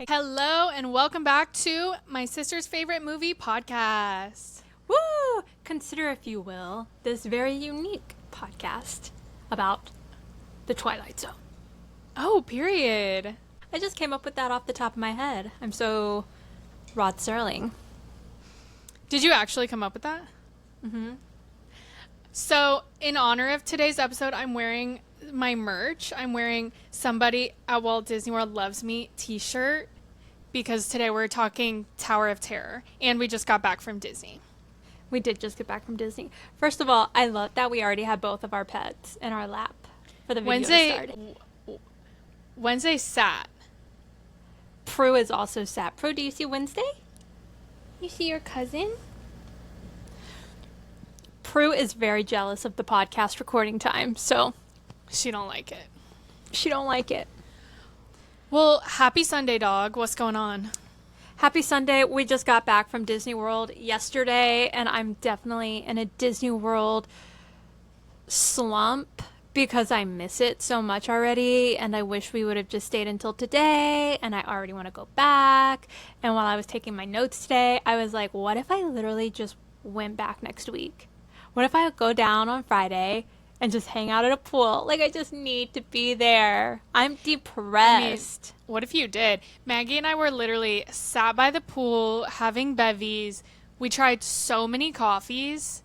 Hello and welcome back to my sister's favorite movie podcast. Woo! Consider, if you will, this very unique podcast about the Twilight Zone. Oh, period. I just came up with that off the top of my head. I'm so Rod Serling. Did you actually come up with that? Mm-hmm. So, in honor of today's episode, I'm wearing my merch. I'm wearing Somebody at Walt Disney World Loves Me t-shirt because today we're talking Tower of Terror and we just got back from Disney. We did just get back from Disney. First of all, I love that we already had both of our pets in our lap for the video started. Wednesday sat. Prue is also sat. Prue, do you see Wednesday? You see your cousin? Prue is very jealous of the podcast recording time, so She don't like it. she don't like it. Well, happy Sunday, dog. What's going on? Happy Sunday. We just got back from Disney World yesterday, and I'm definitely in a Disney World slump because I miss it so much already, and I wish we would have just stayed until today, and I already want to go back. And while I was taking my notes today, I was like, what if I literally just went back next week? What if I go down on Friday and just hang out at a pool? Like, I just need to be there. I'm depressed. What if you did? Maggie and I were literally sat by the pool having bevies. We tried so many coffees.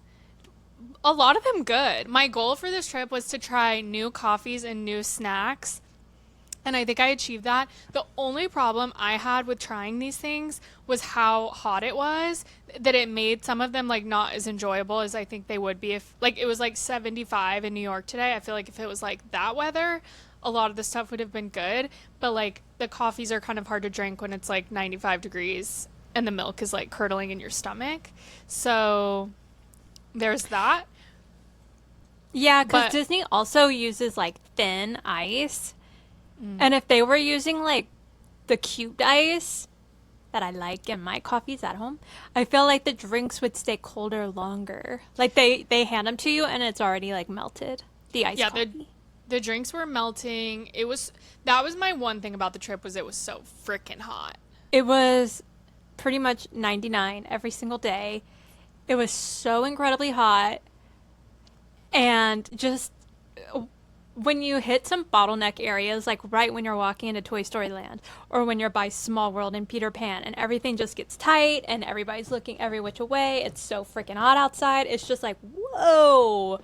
A lot of them good. My goal for this trip was to try new coffees and new snacks. And I think I achieved that. The only problem I had with trying these things was how hot it was, that it made some of them like not as enjoyable as I think they would be if like it was like 75 in New York today. I feel like if it was like that weather, a lot of the stuff would have been good. But like the coffees are kind of hard to drink when it's like 95 degrees and the milk is like curdling in your stomach. So there's that. Yeah, because But- Disney also uses like thin ice. And if they were using like the cubed ice that I like in my coffees at home, I feel like the drinks would stay colder longer. Like they hand them to you and it's already like melted. The ice coffee. The drinks were melting. That was my one thing about the trip was it was so freaking hot. It was pretty much 99 every single day. It was so incredibly hot. And just when you hit some bottleneck areas, like right when you're walking into Toy Story Land or when you're by Small World and Peter Pan and everything just gets tight and everybody's looking every which way, it's so freaking hot outside. It's just like, whoa,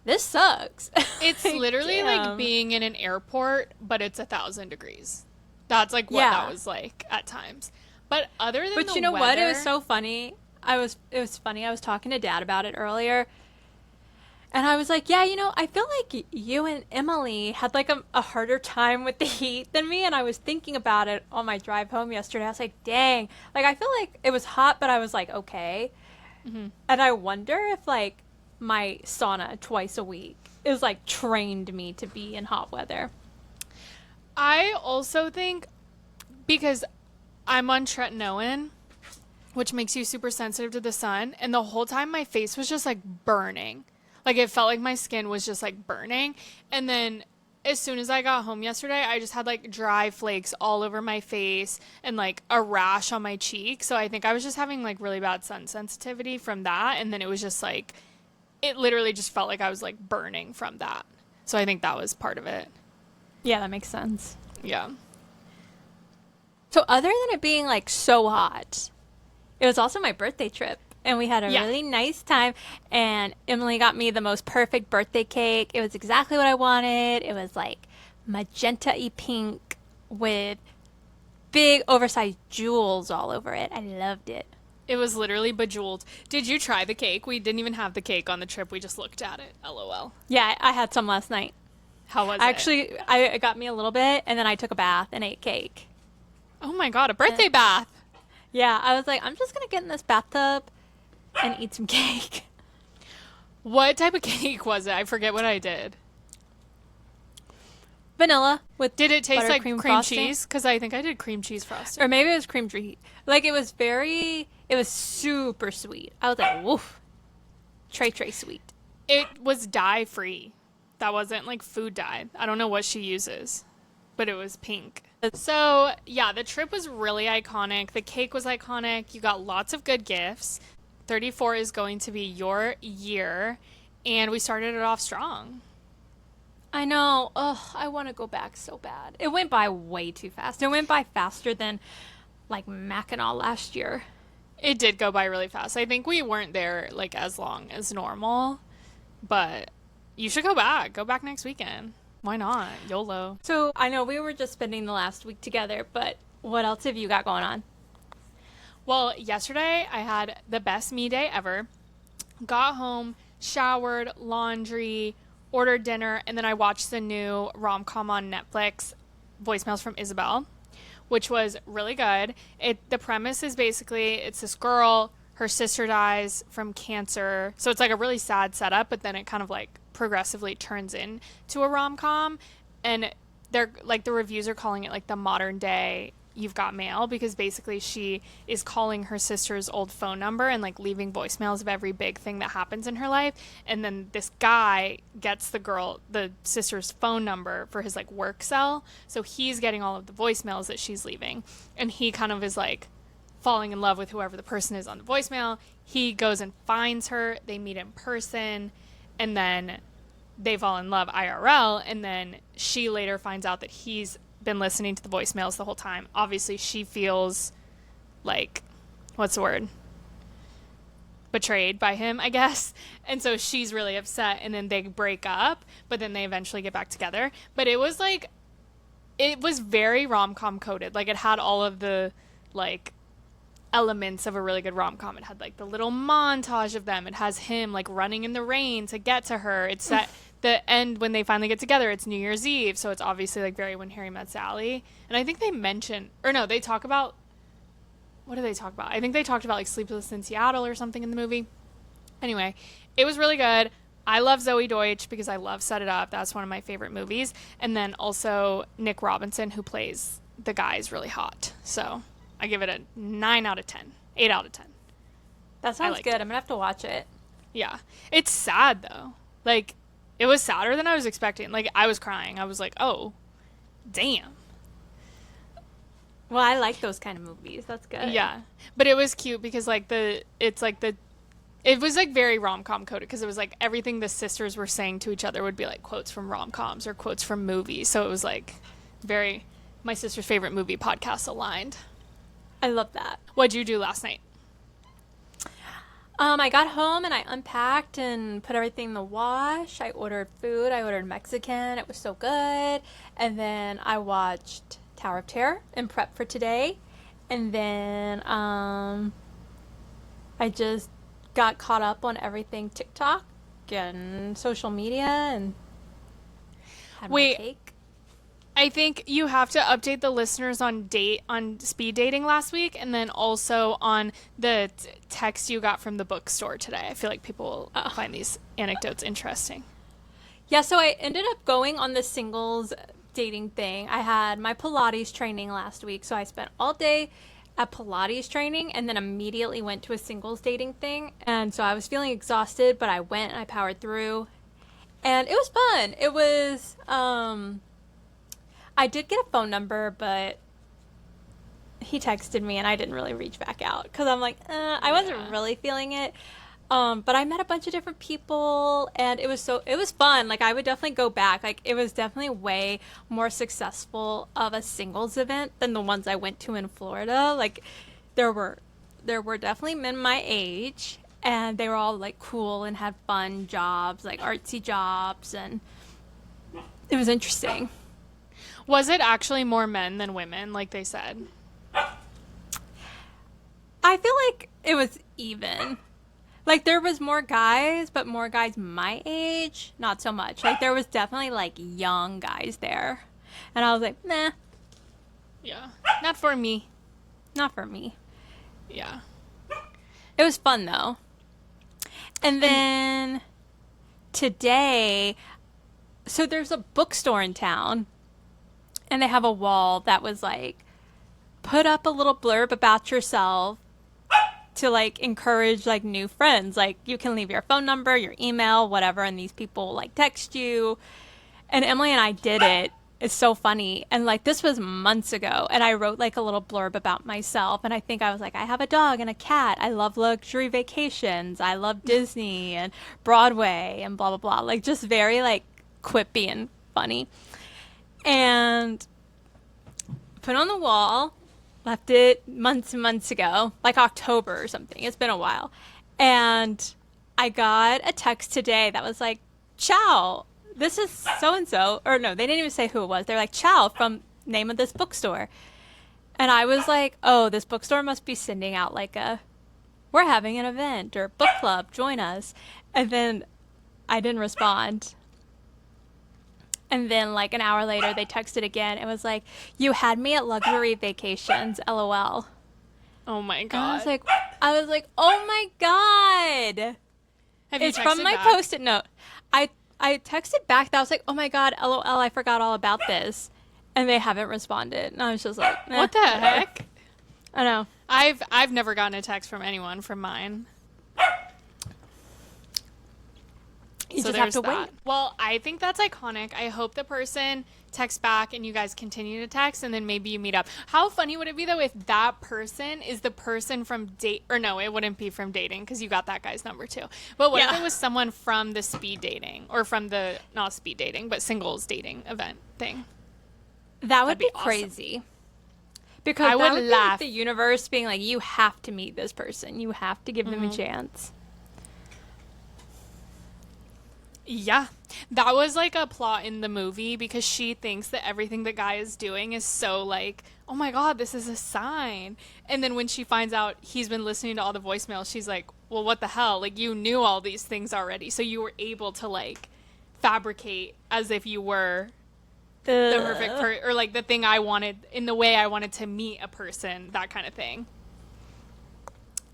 this sucks. It's literally like being in an airport, but it's 1,000 degrees. That's like what that was like at times. But other than But the you know weather, what? It was so funny. It was funny. I was talking to Dad about it earlier. And I was like, yeah, I feel like you and Emily had like a harder time with the heat than me. And I was thinking about it on my drive home yesterday. I was like, dang, like I feel like it was hot, but I was like, okay. Mm-hmm. And I wonder if like my sauna twice a week is like trained me to be in hot weather. I also think because I'm on tretinoin, which makes you super sensitive to the sun, and the whole time my face was just like burning. Like, it felt like my skin was just, like, burning. And then as soon as I got home yesterday, I just had, like, dry flakes all over my face and, like, a rash on my cheek. So I think I was just having, like, really bad sun sensitivity from that. And then it was just, like, it literally just felt like I was, like, burning from that. So I think that was part of it. Yeah, that makes sense. Yeah. So other than it being, like, so hot, it was also my birthday trip. And we had a really nice time. And Emily got me the most perfect birthday cake. It was exactly what I wanted. It was like magenta-y pink with big oversized jewels all over it. I loved it. It was literally bejeweled. Did you try the cake? We didn't even have the cake on the trip. We just looked at it. LOL. Yeah, I had some last night. How was it? Actually, it got me a little bit. And then I took a bath and ate cake. Oh my God, a birthday bath. Yeah, I was like, I'm just going to get in this bathtub and eat some cake. What type of cake was it? I forget what I did. Vanilla with Did it taste like buttercream cream frosting. cheese? Because I think I did cream cheese frosting. Or maybe it was cream cheese. Like, it was super sweet. I was like, woof. Trey sweet. It was dye free. That wasn't like food dye. I don't know what she uses. but it was pink. So, yeah, the trip was really iconic. The cake was iconic. You got lots of good gifts. 34 is going to be your year, and we started it off strong. I know. Ugh, I want to go back so bad. It went by way too fast. It went by faster than like Mackinac last year. It did go by really fast. I think we weren't there like as long as normal, but you should go back. Go back next weekend. Why not? YOLO. So I know we were just spending the last week together, but what else have you got going on? Well, yesterday I had the best me day ever. Got home, showered, laundry, ordered dinner, and then I watched the new rom-com on Netflix, Voicemails from Isabel, which was really good. The premise is basically it's this girl, her sister dies from cancer. So it's like a really sad setup, but then it kind of like progressively turns into a rom-com, and they're like the reviews are calling it like the modern day You've Got Mail, because basically she is calling her sister's old phone number and like leaving voicemails of every big thing that happens in her life, and then this guy gets the sister's phone number for his like work cell, so he's getting all of the voicemails that she's leaving, and he kind of is like falling in love with whoever the person is on the voicemail. He goes and finds her, they meet in person, and then they fall in love IRL, and then she later finds out that he's been listening to the voicemails the whole time. Obviously, she feels like, what's the word? Betrayed by him, I guess. And so she's really upset, and then they break up, but then they eventually get back together. But it was like, it was very rom-com coded. Like, it had all of the, like, elements of a really good rom-com. It had like the little montage of them. It has him like running in the rain to get to her. It's at the end when they finally get together. It's New Year's Eve, so it's obviously like very When Harry Met Sally. And I think they mention, or no, they talk about, what do they talk about? I think they talked about like Sleepless in Seattle or something in the movie. Anyway, it was really good. I love Zoe Deutsch because I love Set It Up. That's one of my favorite movies. And then also Nick Robinson, who plays the guy, is really hot. So I give it a 9 out of 10. 8 out of 10. That sounds good. I'm going to have to watch it. Yeah. It's sad, though. Like, it was sadder than I was expecting. Like, I was crying. I was like, oh, damn. Well, I like those kind of movies. That's good. Yeah. But it was cute because, like, it was, like, very rom-com coded, because it was, like, everything the sisters were saying to each other would be, like, quotes from rom-coms or quotes from movies. So it was, like, very my sister's favorite movie podcast aligned. I love that. What'd you do last night? I got home and I unpacked and put everything in the wash. I ordered food. I ordered Mexican. It was so good. And then I watched Tower of Terror and prep for today. And then I just got caught up on everything TikTok and social media and had my cake. I think you have to update the listeners on speed dating last week, and then also on the text you got from the bookstore today. I feel like people will find these anecdotes interesting. Yeah, so I ended up going on the singles dating thing. I had my Pilates training last week, so I spent all day at Pilates training and then immediately went to a singles dating thing. And so I was feeling exhausted, but I went and I powered through. And it was fun. It was, I did get a phone number, but he texted me and I didn't really reach back out because I'm like, I wasn't really feeling it. But I met a bunch of different people and it was fun. Like, I would definitely go back. Like, it was definitely way more successful of a singles event than the ones I went to in Florida. Like, there were definitely men my age, and they were all like cool and had fun jobs, like artsy jobs, and it was interesting. Was it actually more men than women, like they said? I feel like it was even. Like, there was more guys, but more guys my age, not so much. Like, there was definitely, like, young guys there. And I was like, meh. Yeah. Not for me. Not for me. Yeah. It was fun, though. And then today, so there's a bookstore in town. And they have a wall that was like, put up a little blurb about yourself to like encourage like new friends. Like, you can leave your phone number, your email, whatever, and these people like text you. And Emily and I did it. It's so funny. And like this was months ago, and I wrote like a little blurb about myself, and I think I was like, I have a dog and a cat. I love luxury vacations. I love Disney and Broadway and blah blah blah. Like just very like quippy and funny. And put on the wall, left it months and months ago, like October or something. It's been a while. And I got a text today that was like, ciao, this is so and so. Or no, they didn't even say who it was. They're like, ciao, from name of this bookstore. And I was like, oh, this bookstore must be sending out like we're having an event or book club, join us. And then I didn't respond. And then like an hour later, they texted again. It was like, you had me at luxury vacations, LOL. Oh my And God. I was like, oh my God. Have you It's from texted my back? Post-it note. I texted back that I was like, oh my God, LOL, I forgot all about this. And they haven't responded. And I was just like, What the heck? I know. I've never gotten a text from anyone from mine. You So just have there's to that. wait. Well, I think that's iconic. I hope the person texts back and you guys continue to text and then maybe you meet up. How funny would it be though if that person is the person from date, or no, it wouldn't be from dating because you got that guy's number too. But what if Yeah. it was someone from the speed dating or from the, not speed dating, but singles dating event thing? That would That'd be be awesome. crazy. Because I that would would be laugh. like the universe being like, you have to meet this person. You have to give them Mm-hmm. a chance. Yeah. That was like a plot in the movie because she thinks that everything the guy is doing is so like, oh my God, this is a sign. And then when she finds out he's been listening to all the voicemails, she's like, well, what the hell? Like, you knew all these things already. So you were able to like fabricate as if you were the perfect or like the thing I wanted in the way I wanted to meet a person, that kind of thing.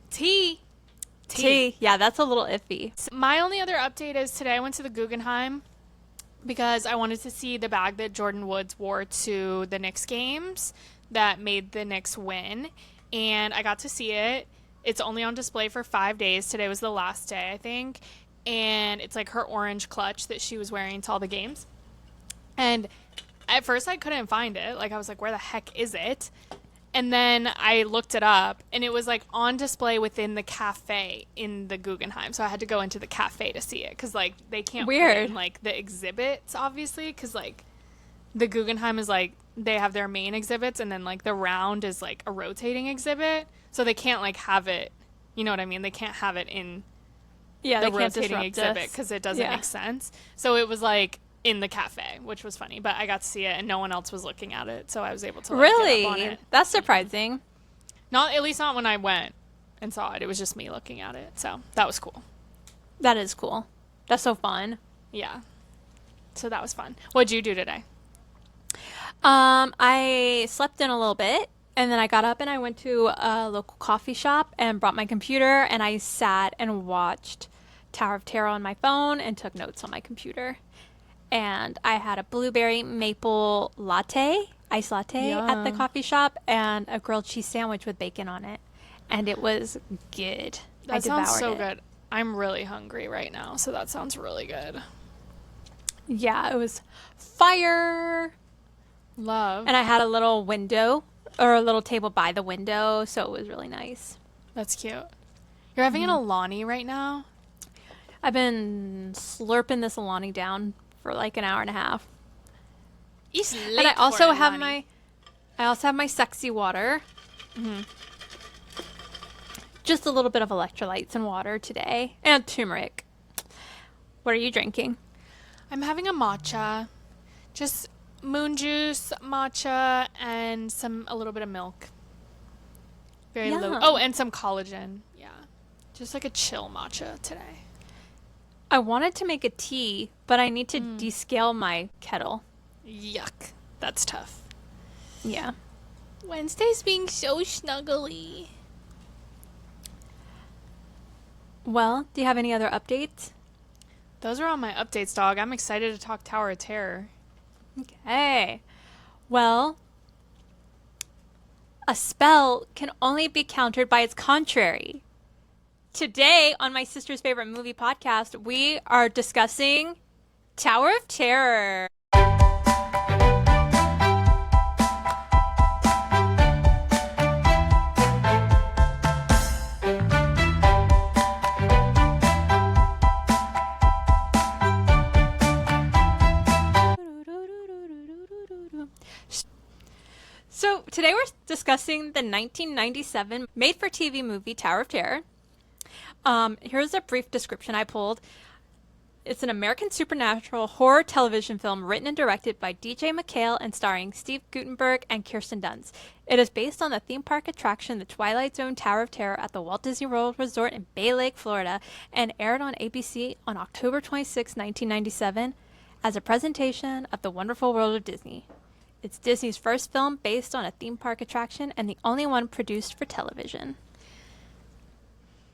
T. Yeah, that's a little iffy. My only other update is today I went to the Guggenheim because I wanted to see the bag that Jordan Woods wore to the Knicks games that made the Knicks win. And I got to see it. It's only on display for 5 days. Today was the last day, I think. And it's like her orange clutch that she was wearing to all the games. And at first I couldn't find it. Like I was like, where the heck is it? And then I looked it up, and it was like on display within the cafe in the Guggenheim. So I had to go into the cafe to see it because like they can't put it Weird. in like the exhibits, obviously, because like the Guggenheim is like they have their main exhibits, and then like the round is like a rotating exhibit. So they can't like have it. You know what I mean? They can't have it in Yeah, the they can't rotating disrupt exhibit us. because it doesn't Yeah. make sense. So it was like in the cafe, which was funny. But I got to see it, and no one else was looking at it, so I was able to like, Really? get up on it. That's surprising. Not at least not when I went and saw it. It was just me looking at it. So that was cool. That is cool. That's so fun. Yeah. So that was fun. What'd you do today? I slept in a little bit, and then I got up and I went to a local coffee shop and brought my computer, and I sat and watched Tower of Terror on my phone and took notes on my computer. And I had a blueberry maple latte, iced latte at the Yum. coffee shop, and a grilled cheese sandwich with bacon on it. And it was good. I That sounds devoured so it. good. I'm really hungry right now, so that sounds really good. Yeah, it was fire. Love. And I had a little window or a little table by the window, so it was really nice. That's cute. You're having an Alani right now? I've been slurping this Alani down for like an hour and a half. It's And I also have my sexy water. Just a little bit of electrolytes and water today, and turmeric. What are you drinking? I'm having a matcha. Just moon juice, matcha, and a little bit of milk. Very low. Yum. Oh, and some collagen. Yeah. Just like a chill matcha today. I wanted to make a tea, but I need to descale my kettle. Yuck. That's tough. Yeah. Wednesday's being so snuggly. Well, do you have any other updates? Those are all my updates, dog. I'm excited to talk Tower of Terror. Okay. Well, a spell can only be countered by its contrary. Today, on my sister's favorite movie podcast, we are discussing Tower of Terror. discussing the 1997 made-for-TV movie Tower of Terror. Here's a brief description I pulled. It's an American supernatural horror television film written and directed by DJ McHale and starring Steve Guttenberg and Kirsten Dunst. It is based on the theme park attraction The Twilight Zone Tower of Terror at the Walt Disney World Resort in Bay Lake, Florida, and aired on ABC on October 26, 1997, as a presentation of the wonderful world of Disney. It's Disney's first film based on a theme park attraction and the only one produced for television.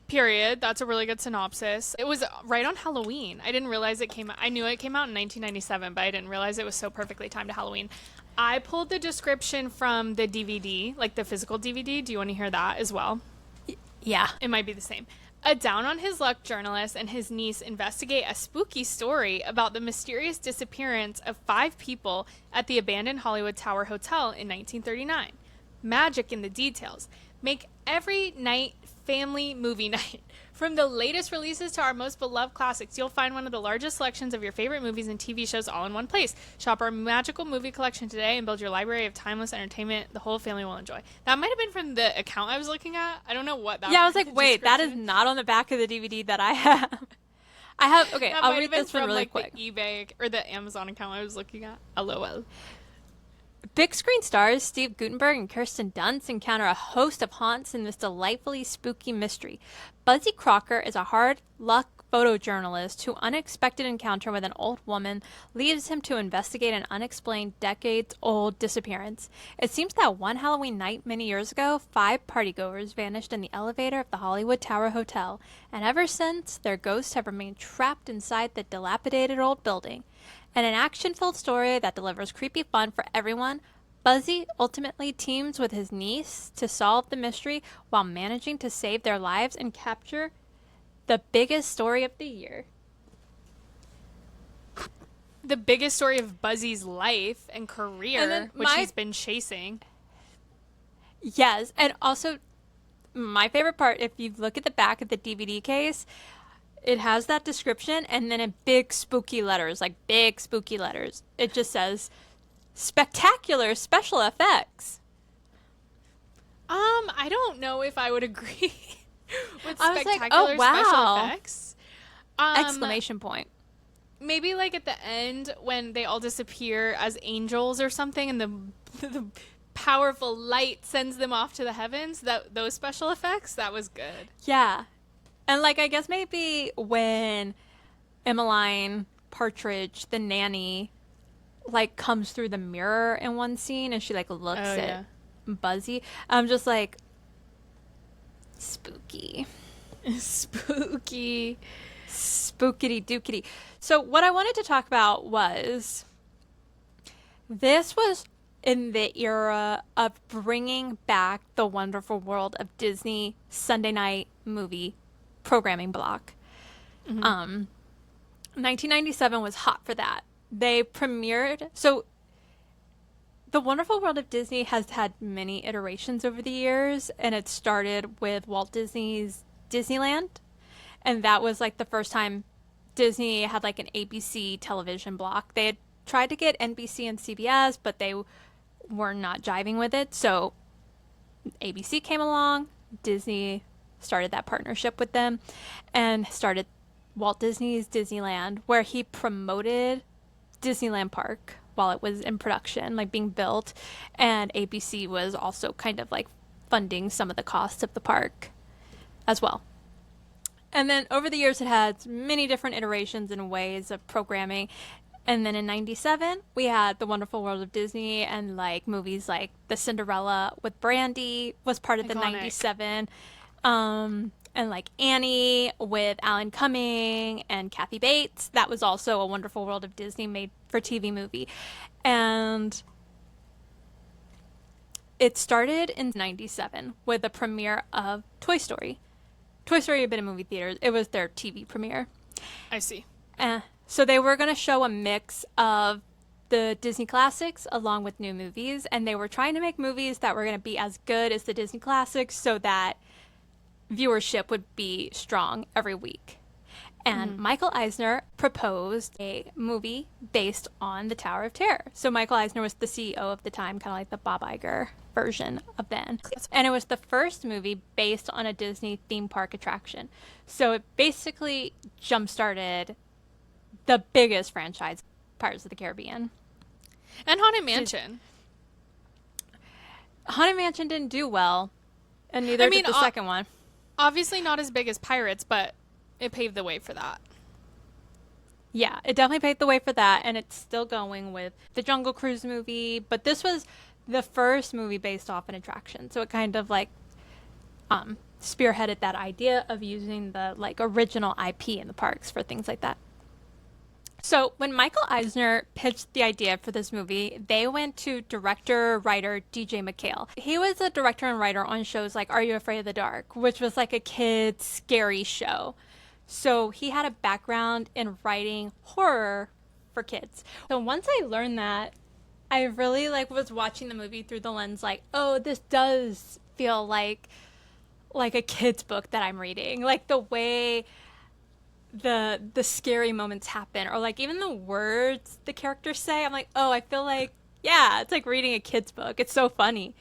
Period. That's a really good synopsis. It was right on Halloween. I didn't realize it came out. I knew it came out in 1997, but I didn't realize it was so perfectly timed to Halloween. I pulled the description from the DVD, like the physical DVD. Do you want to hear that as well? Yeah. It might be the same. A down-on-his-luck journalist and his niece investigate a spooky story about the mysterious disappearance of 5 people at the abandoned Hollywood Tower Hotel in 1939. Magic in the details. Make every night family movie night. From the latest releases to our most beloved classics, you'll find one of the largest selections of your favorite movies and TV shows all in one place. Shop our magical movie collection today and build your library of timeless entertainment the whole family will enjoy. That might have been from the account I was looking at. I don't know what that was. Yeah, I was like, wait, that is not on the back of the DVD that I have. Okay, that I'll read this one really like, quick. The eBay or the Amazon account I was looking at. LOL. Big screen stars Steve Guttenberg and Kirsten Dunst encounter a host of haunts in this delightfully spooky mystery. Buzzy Crocker is a hard luck photojournalist whose unexpected encounter with an old woman leads him to investigate an unexplained decades-old disappearance. It seems that one Halloween night many years ago, 5 partygoers vanished in the elevator of the Hollywood Tower Hotel, and ever since, their ghosts have remained trapped inside the dilapidated old building. In an action-filled story that delivers creepy fun for everyone, Buzzy ultimately teams with his niece to solve the mystery while managing to save their lives and capture the biggest story of the year. The biggest story of Buzzy's life and career, which he's been chasing. Yes, and also my favorite part, if you look at the back of the DVD case, it has that description, and then in big spooky letters, it just says, spectacular special effects. I don't know if I would agree with I was spectacular like, oh, wow. special effects. Exclamation point. Maybe like at the end when they all disappear as angels or something, and the powerful light sends them off to the heavens. Those special effects, that was good. Yeah. And, like, I guess maybe when Emmeline Partridge, the nanny, like, comes through the mirror in one scene and she, like, looks at Buzzy, I'm just like, spooky. Spooky. Spookity dookity. So what I wanted to talk about was, this was in the era of bringing back the wonderful world of Disney Sunday night movie programming block. 1997 was hot for that. They premiered, so the wonderful world of Disney has had many iterations over the years, and it started with Walt Disney's Disneyland, and that was like the first time Disney had like an ABC television block. They had tried to get NBC and CBS, but they were not jiving with it, so ABC came along, Disney started that partnership with them and started Walt Disney's Disneyland, where he promoted Disneyland Park while it was in production, like being built, and ABC was also kind of like funding some of the costs of the park as well. And then over the years it had many different iterations and ways of programming. And then in 97, we had The Wonderful World of Disney, and like movies like The Cinderella with Brandy was part of the 97. And like Annie with Alan Cumming and Kathy Bates. That was also a Wonderful World of Disney made for TV movie. And it started in 97 with the premiere of Toy Story. Toy Story had been in movie theaters. It was their TV premiere. I see. So they were going to show a mix of the Disney classics along with new movies. And they were trying to make movies that were going to be as good as the Disney classics so that viewership would be strong every week. And Michael Eisner proposed a movie based on the Tower of Terror. So Michael Eisner was the CEO of the time, kind of like the Bob Iger version of then. And it was the first movie based on a Disney theme park attraction. So it basically jump-started the biggest franchise, Pirates of the Caribbean. And Haunted Mansion. Haunted Mansion didn't do well, and neither did the second one. Obviously not as big as Pirates, but it paved the way for that. Yeah, it definitely paved the way for that, and it's still going with the Jungle Cruise movie, but this was the first movie based off an attraction, so it kind of like spearheaded that idea of using the like original IP in the parks for things like that. So when Michael Eisner pitched the idea for this movie, they went to director-writer DJ McHale. He was a director and writer on shows like Are You Afraid of the Dark, which was like a kid's scary show. So he had a background in writing horror for kids. So once I learned that, I really like was watching the movie through the lens like, oh, this does feel like a kid's book that I'm reading. Like the way the scary moments happen, or like even the words the characters say, I'm like, oh, I feel like, yeah, it's like reading a kid's book. It's so funny.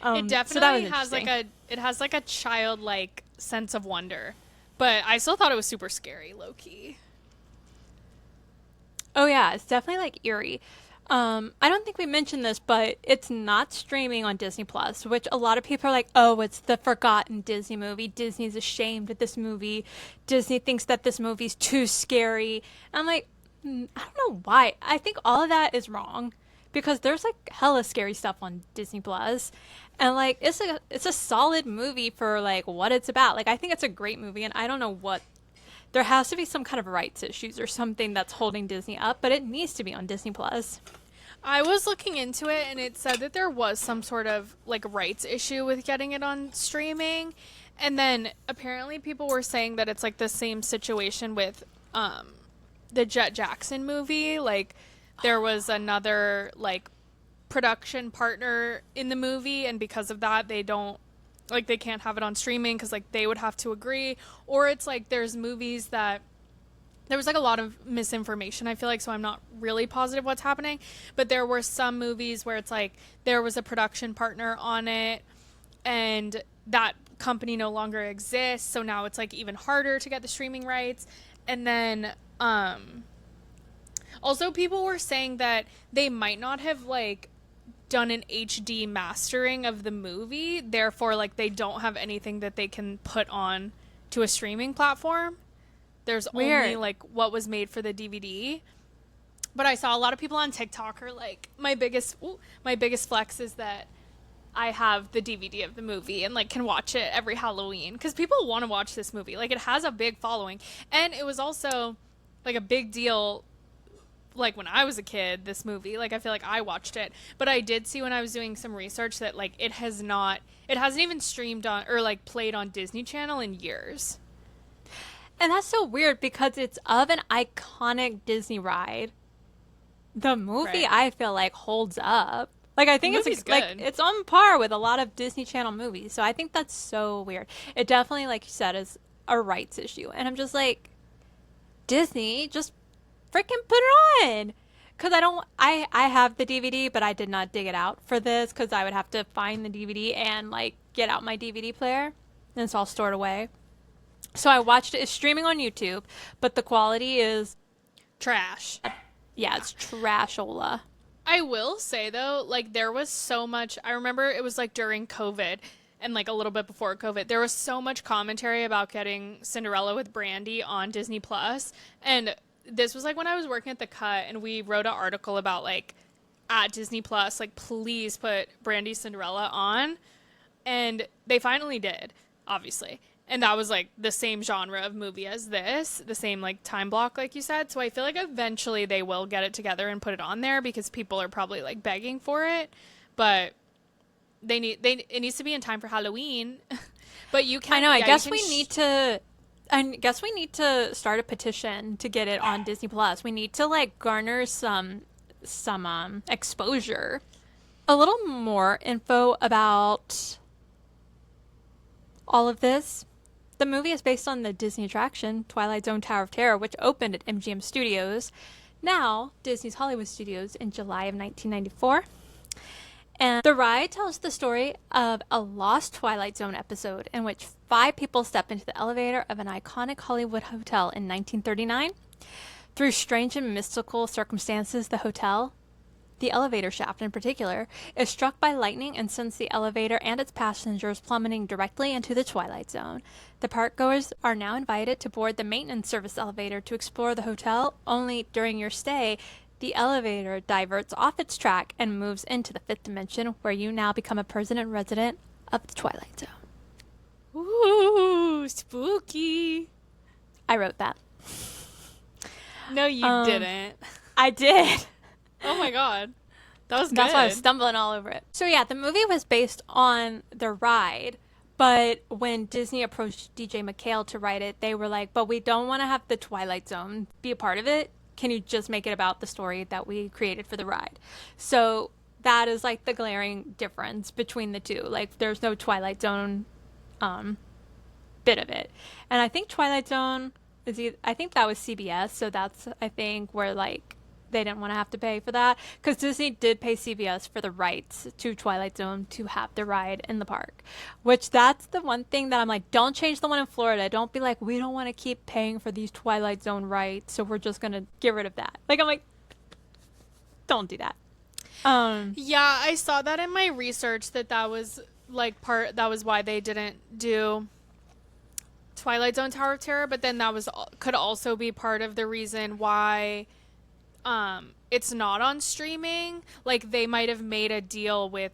It definitely has like a childlike sense of wonder, but I still thought it was super scary, low key. Oh yeah, it's definitely like eerie. I don't think we mentioned this, but it's not streaming on Disney Plus, which a lot of people are like, oh, it's the forgotten Disney movie. Disney's ashamed of this movie. Disney thinks that this movie's too scary. And I'm like, I don't know why. I think all of that is wrong because there's like hella scary stuff on Disney Plus. And like, it's a solid movie for like what it's about. Like, I think it's a great movie, and I don't know what. There has to be some kind of rights issues or something that's holding Disney up, but it needs to be on Disney Plus. I was looking into it, and it said that there was some sort of like rights issue with getting it on streaming, and then apparently people were saying that it's like the same situation with the Jet Jackson movie. Like there was another like production partner in the movie, and because of that, they can't have it on streaming because like they would have to agree. Or it's like there's movies that there was like a lot of misinformation, I feel like, so I'm not really positive what's happening, but there were some movies where it's like there was a production partner on it and that company no longer exists, so now it's like even harder to get the streaming rights. And then also people were saying that they might not have like done an HD mastering of the movie, therefore like they don't have anything that they can put on to a streaming platform. There's only like what was made for the DVD. But I saw a lot of people on TikTok are like, my biggest flex is that I have the DVD of the movie and like can watch it every Halloween because people want to watch this movie. Like it has a big following, and it was also like a big deal like when I was a kid, this movie. Like I feel like I watched it, but I did see when I was doing some research that like it hasn't even streamed on or like played on Disney Channel in years. And that's so weird because it's of an iconic Disney ride. The movie, right, I feel like holds up. Like I think it's like it's on par with a lot of Disney Channel movies. So I think that's so weird. It definitely, like you said, is a rights issue. And I'm just like, Disney, just freaking put it on. Because I have the DVD, but I did not dig it out for this because I would have to find the DVD and like get out my DVD player. And it's all stored away. So I watched it. It's streaming on YouTube, but the quality is trash. Yeah, it's trashola. I will say though, like there was so much, I remember it was like during COVID and like a little bit before COVID, there was so much commentary about getting Cinderella with Brandy on Disney Plus. And this was like when I was working at The Cut, and we wrote an article about like at Disney Plus, like please put Brandy's Cinderella on. And they finally did, obviously. And that was like the same genre of movie as this, the same like time block, like you said. So I feel like eventually they will get it together and put it on there because people are probably like begging for it. But it needs to be in time for Halloween. But you can. I know. I guess we need to start a petition to get it on Disney Plus. We need to like garner some exposure. A little more info about all of this. The movie is based on the Disney attraction Twilight Zone Tower of Terror, which opened at MGM Studios, now Disney's Hollywood Studios, in July of 1994. And the ride tells the story of a lost Twilight Zone episode in which 5 people step into the elevator of an iconic Hollywood hotel in 1939. Through strange and mystical circumstances, the hotel, the elevator shaft in particular, is struck by lightning and sends the elevator and its passengers plummeting directly into the Twilight Zone. The parkgoers are now invited to board the maintenance service elevator to explore the hotel, only during your stay, the elevator diverts off its track and moves into the 5th dimension, where you now become a permanent resident of the Twilight Zone. Ooh, spooky. I wrote that. No, you didn't. I did. Oh my god. That was good. That's why I was stumbling all over it. So yeah, the movie was based on the ride, but when Disney approached DJ McHale to write it, they were like, but we don't want to have the Twilight Zone be a part of it. Can you just make it about the story that we created for the ride? So that is like the glaring difference between the two. Like, there's no Twilight Zone bit of it. And I think Twilight Zone I think that was CBS, so that's, I think, where like they didn't want to have to pay for that, because Disney did pay CBS for the rights to Twilight Zone to have the ride in the park, which that's the one thing that I'm like, don't change the one in Florida. Don't be like, we don't want to keep paying for these Twilight Zone rights, so we're just going to get rid of that. Like, I'm like, don't do that. Yeah, I saw that in my research that was like that was why they didn't do Twilight Zone Tower of Terror, but then that could also be part of the reason why it's not on streaming. Like, they might have made a deal with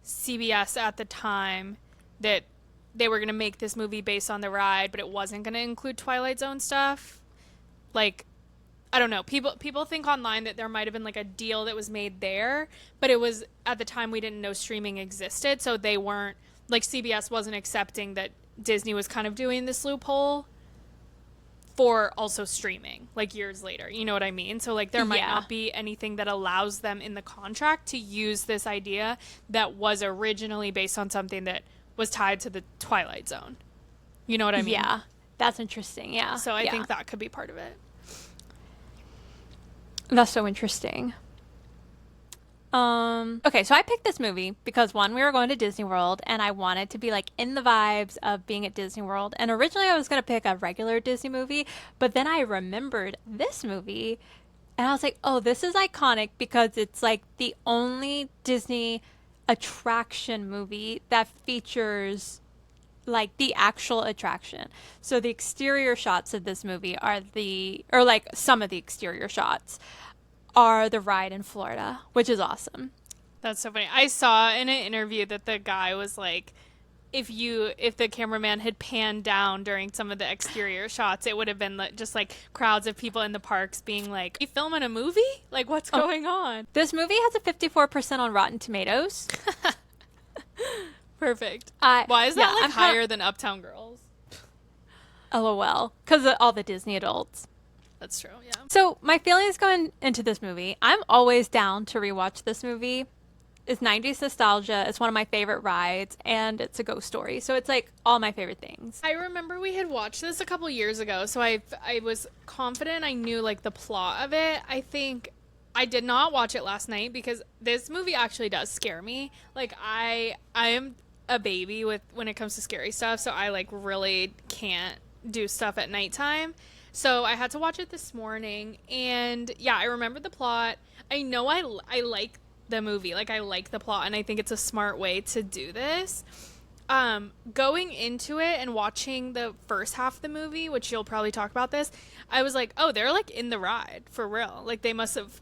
CBS at the time that they were going to make this movie based on the ride, but it wasn't going to include Twilight Zone stuff. Like, I don't know. People think online that there might have been like a deal that was made there, but it was at the time we didn't know streaming existed, so they weren't, like, CBS wasn't accepting that Disney was kind of doing this loophole for also streaming, like, years later. You know what I mean? So, like, there might not be anything that allows them in the contract to use this idea that was originally based on something that was tied to the Twilight Zone. You know what I mean? Yeah. That's interesting. Yeah. So I think that could be part of it. That's so interesting. Okay, so I picked this movie because, one, we were going to Disney World and I wanted to be like in the vibes of being at Disney World. And originally I was going to pick a regular Disney movie, but then I remembered this movie and I was like, oh, this is iconic because it's like the only Disney attraction movie that features like the actual attraction. So the exterior shots of this movie are like some of the exterior shots are the ride in Florida, which is awesome. That's so funny. I saw in an interview that the guy was like, if the cameraman had panned down during some of the exterior shots, it would have been just like crowds of people in the parks being like, you filming a movie? Like, what's going on? This movie has a 54% on Rotten Tomatoes. Perfect. Why is that higher than Uptown Girls? LOL. Because of all the Disney adults. That's true, yeah. So my feelings going into this movie, I'm always down to rewatch this movie. It's 90s nostalgia. It's one of my favorite rides, and it's a ghost story. So it's like all my favorite things. I remember we had watched this a couple years ago, so I was confident I knew like the plot of it. I think I did not watch it last night because this movie actually does scare me. Like, I am a baby when it comes to scary stuff, so I like really can't do stuff at nighttime. So I had to watch it this morning, and yeah, I remember the plot. I know I like the movie. Like, I like the plot, and I think it's a smart way to do this. Going into it and watching the first half of the movie, which you'll probably talk about this, I was like, oh, they're like in the ride for real. Like, they must have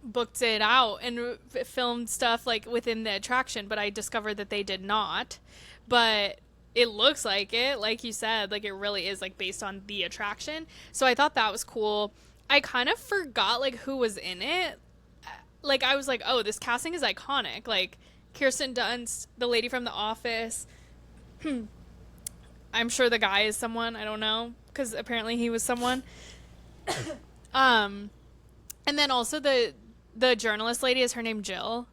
booked it out and filmed stuff like within the attraction, but I discovered that they did not. But it looks like it, like you said, like it really is like based on the attraction. So I thought that was cool. I kind of forgot like who was in it. Like, I was like, oh, this casting is iconic. Like, Kirsten Dunst, the lady from The Office. I'm sure the guy is someone. I don't know, because apparently he was someone. And then also the journalist lady, is her name Jill?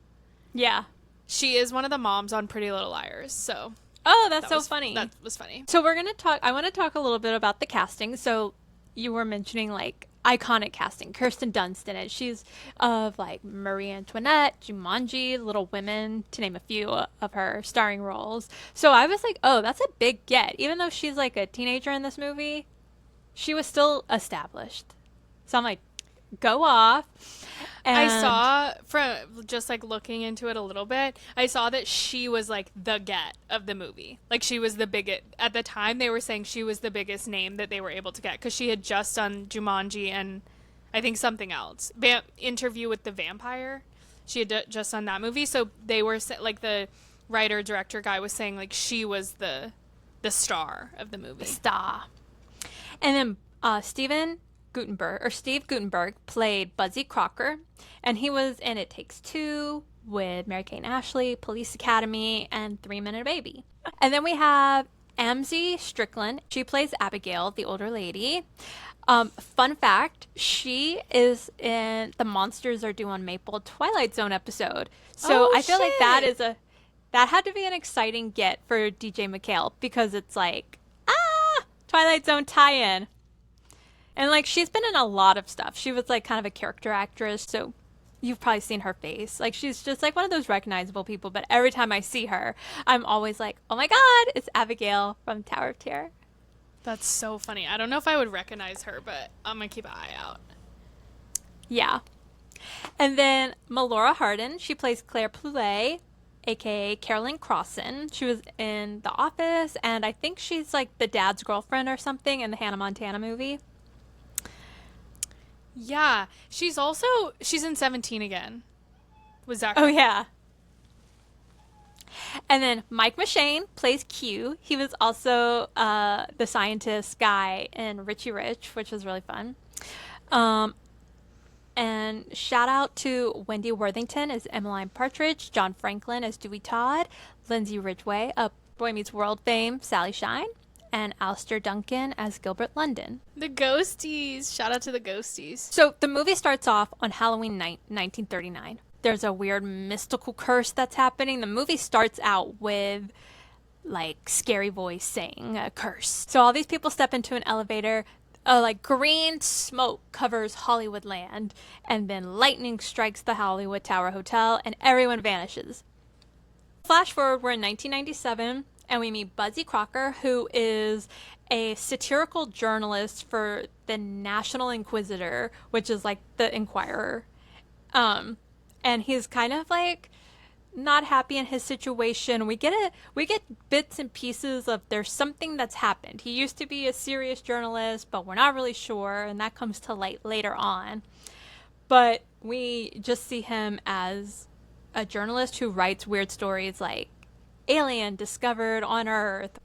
Yeah. She is one of the moms on Pretty Little Liars, so Oh, that's so funny. That was funny. So we're gonna talk. I want to talk a little bit about the casting. So you were mentioning like iconic casting. Kirsten Dunst in it. She's of like Marie Antoinette, Jumanji, Little Women, to name a few of her starring roles. So I was like, oh, that's a big get. Even though she's like a teenager in this movie, she was still established. So I'm like, go off. And I saw from just like looking into it a little bit, I saw that she was like the get of the movie. Like she was the biggest at the time. They were saying she was the biggest name that they were able to get because she had just done Jumanji and I think something else. Interview with the Vampire. She had just done that movie, so they were like the writer director guy was saying like she was the star of the movie. Star. And then Steve Guttenberg played Buzzy Crocker, and he was in It Takes Two with Mary-Kate and Ashley, Police Academy, and 3 Minute Baby. And then we have Amzie Strickland. She plays Abigail, the older lady. Fun fact, she is in the Monsters Are Due on Maple Twilight Zone episode. So I feel like that had to be an exciting get for DJ McHale because it's like, Twilight Zone tie-in. And, like, she's been in a lot of stuff. She was, like, kind of a character actress, so you've probably seen her face. Like, she's just, like, one of those recognizable people. But every time I see her, I'm always like, oh, my God, it's Abigail from Tower of Terror. That's so funny. I don't know if I would recognize her, but I'm going to keep an eye out. Yeah. And then Melora Hardin, she plays Claire Poulet, a.k.a. Carolyn Crossan. She was in The Office, and I think she's, like, the dad's girlfriend or something in the Hannah Montana movie. Yeah, she's in 17 again. Was that? Oh yeah. And then Mike McShane plays Q. He was also the scientist guy in Richie Rich, which was really fun. And shout out to Wendy Worthington as Emmeline Partridge, John Franklin as Dewey Todd, Lindsay Ridgway of Boy Meets World fame, Sally Shine, and Alistair Duncan as Gilbert London. The Ghosties. Shout out to the Ghosties. So the movie starts off on Halloween night, 1939. There's a weird mystical curse that's happening. The movie starts out with like scary voice saying a curse. So all these people step into an elevator. Like green smoke covers Hollywood land, and then lightning strikes the Hollywood Tower Hotel, and everyone vanishes. Flash forward, we're in 1997. And we meet Buzzy Crocker, who is a satirical journalist for the National Inquisitor, which is like the Inquirer. And he's kind of like not happy in his situation. We get bits and pieces of there's something that's happened. He used to be a serious journalist, but we're not really sure, and that comes to light later on. But we just see him as a journalist who writes weird stories like alien discovered on Earth,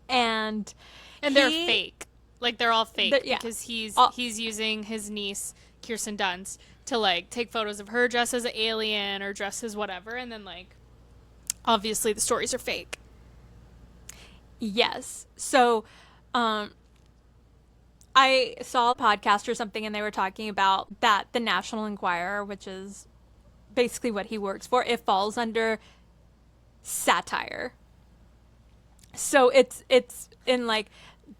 and they're fake. Like they're all fake yeah. because he's using his niece Kirsten Dunst to like take photos of her dressed as an alien or dressed as whatever, and then like obviously the stories are fake. Yes. So, I saw a podcast or something, and they were talking about that the National Enquirer, which is basically what he works for, it falls under satire. So it's in like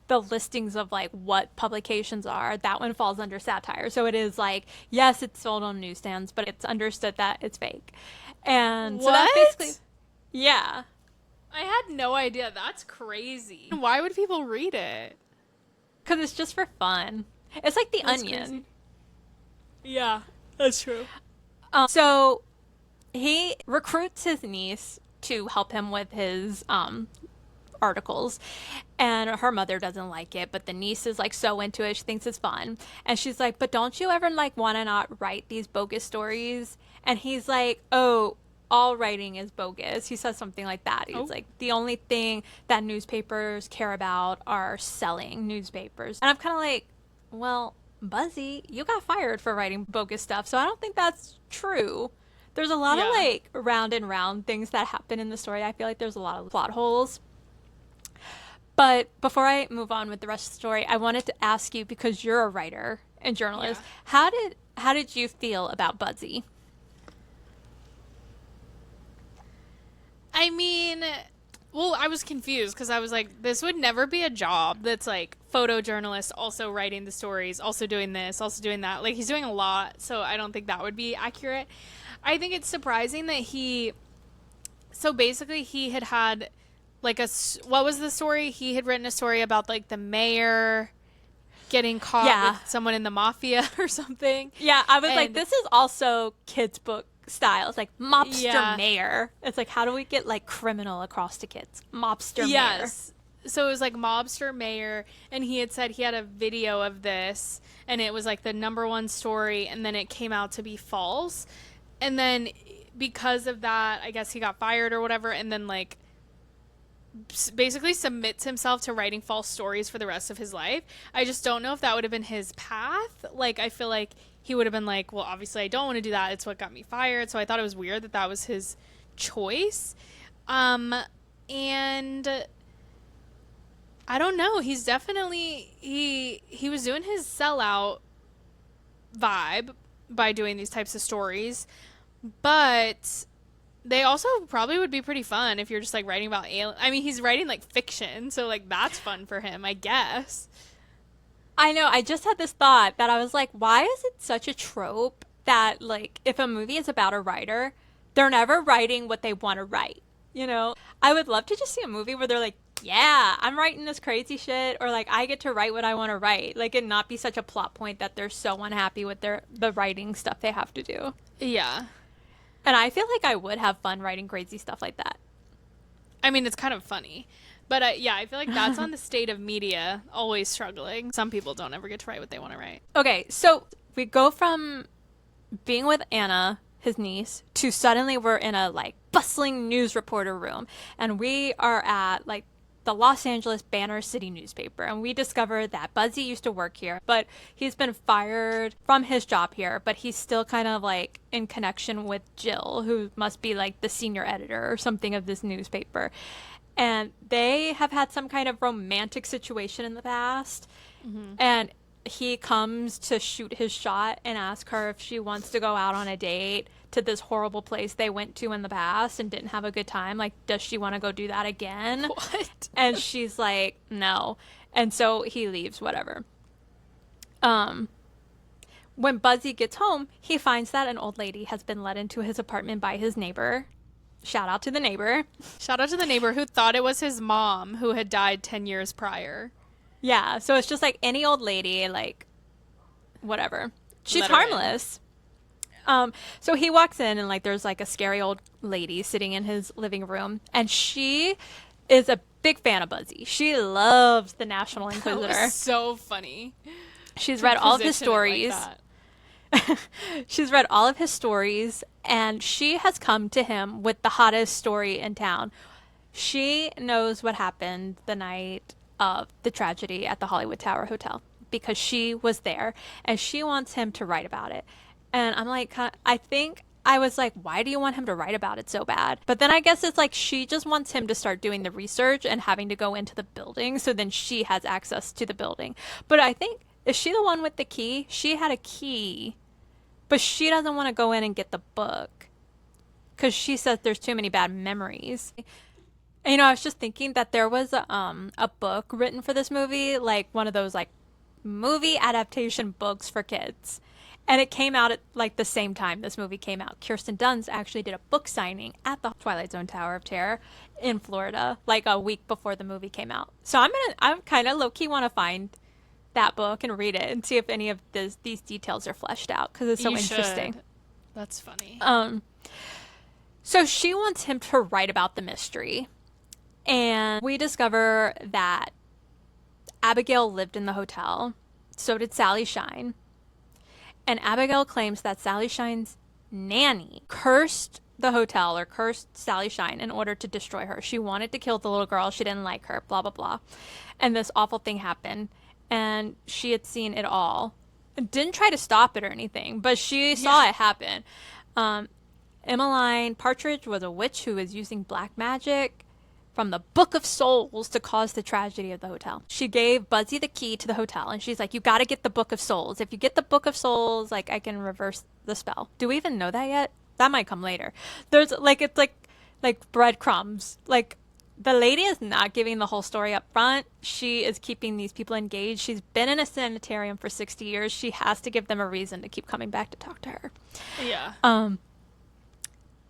the listings of like what publications are, that one falls under satire. So it is like, yes, it's sold on newsstands, but it's understood that it's fake. And what? So that's basically, yeah. I had no idea. That's crazy. Why would people read it? Because it's just for fun. It's like The That's Onion. crazy. Yeah, that's true. So he recruits his niece to help him with his articles, and her mother doesn't like it, but the niece is like so into it. She thinks it's fun, and she's like, but don't you ever like want to not write these bogus stories? And he's like, oh, all writing is bogus. He says something like that. He's like, the only thing that newspapers care about are selling newspapers. And I'm kind of like, well, Buzzy, you got fired for writing bogus stuff, so I don't think that's true. There's a lot of like round and round things that happen in the story. I feel like there's a lot of plot holes. But before I move on with the rest of the story, I wanted to ask you, because you're a writer and journalist, how did you feel about Buzzy? I mean, Well, I was confused because I was like, this would never be a job that's like photojournalist, also writing the stories, also doing this, also doing that. Like, he's doing a lot, so I don't think that would be accurate. I think it's surprising that so basically, he had like what was the story? He had written a story about like the mayor getting caught with someone in the mafia or something. Yeah, I was like, this is also kids' book style. It's like mobster mayor. It's like, how do we get like criminal across to kids? Mobster mayor. Yes. So it was like mobster mayor, and he had said he had a video of this, and it was like the #1 story, and then it came out to be false. And then because of that, I guess he got fired or whatever, and then like basically submits himself to writing false stories for the rest of his life. I just don't know if that would have been his path. Like, I feel like he would have been like, well, obviously I don't want to do that. It's what got me fired. So I thought it was weird that that was his choice. And I don't know. He's definitely, he was doing his sellout vibe by doing these types of stories, but they also probably would be pretty fun if you're just like writing about alien. I mean, he's writing like fiction, so like that's fun for him, I guess. I know. I just had this thought that I was like, why is it such a trope that like if a movie is about a writer, they're never writing what they want to write? You know, I would love to just see a movie where they're like, yeah, I'm writing this crazy shit, or like I get to write what I want to write, like, and not be such a plot point that they're so unhappy with the writing stuff they have to do. Yeah. And I feel like I would have fun writing crazy stuff like that. I mean, it's kind of funny. But yeah, I feel like that's on the state of media, always struggling. Some people don't ever get to write what they want to write. Okay, so we go from being with Anna, his niece, to suddenly we're in a like bustling news reporter room. And we are at like the Los Angeles Banner City newspaper, and we discover that Buzzy used to work here, but he's been fired from his job here, but he's still kind of like in connection with Jill, who must be like the senior editor or something of this newspaper. And they have had some kind of romantic situation in the past. Mm-hmm. And he comes to shoot his shot and ask her if she wants to go out on a date to this horrible place they went to in the past and didn't have a good time. Like, does she want to go do that again? What? And she's like, no. And so he leaves, whatever. When Buzzy gets home, he finds that an old lady has been let into his apartment by his neighbor. Shout out to the neighbor. Shout out to the neighbor who thought it was his mom who had died 10 years prior. Yeah, so it's just like any old lady, like, whatever. She's harmless. So he walks in and like there's like a scary old lady sitting in his living room, and she is a big fan of Buzzy. She loves the National Inquisitor. That was so funny. She's read all of his stories. Like She's read all of his stories, and she has come to him with the hottest story in town. She knows what happened the night of the tragedy at the Hollywood Tower Hotel because she was there, and she wants him to write about it. And I'm like, I think I was like, why do you want him to write about it so bad? But then I guess it's like she just wants him to start doing the research and having to go into the building, so then she has access to the building. But I think, is she the one with the key? She had a key, but she doesn't want to go in and get the book because she says there's too many bad memories. And, you know, I was just thinking that there was a book written for this movie, like one of those like movie adaptation books for kids. And it came out at like the same time this movie came out. Kirsten Dunst actually did a book signing at the Twilight Zone Tower of Terror in Florida, like a week before the movie came out. So I'm kind of low-key want to find that book and read it and see if any of these details are fleshed out, because it's so interesting. That's funny. So she wants him to write about the mystery. And we discover that Abigail lived in the hotel. So did Sally Shine. And Abigail claims that Sally Shine's nanny cursed the hotel or cursed Sally Shine in order to destroy her. She wanted to kill the little girl. She didn't like her, blah, blah, blah. And this awful thing happened. And she had seen it all. Didn't try to stop it or anything, but she saw it happen. Emmeline Partridge was a witch who was using black magic from the Book of Souls to cause the tragedy of the hotel. She gave Buzzy the key to the hotel, and she's like, you got to get the Book of Souls. If you get the Book of Souls, like, I can reverse the spell. Do we even know that yet? That might come later. There's like, it's like breadcrumbs. Like, the lady is not giving the whole story up front. She is keeping these people engaged. She's been in a sanitarium for 60 years. She has to give them a reason to keep coming back to talk to her. Yeah.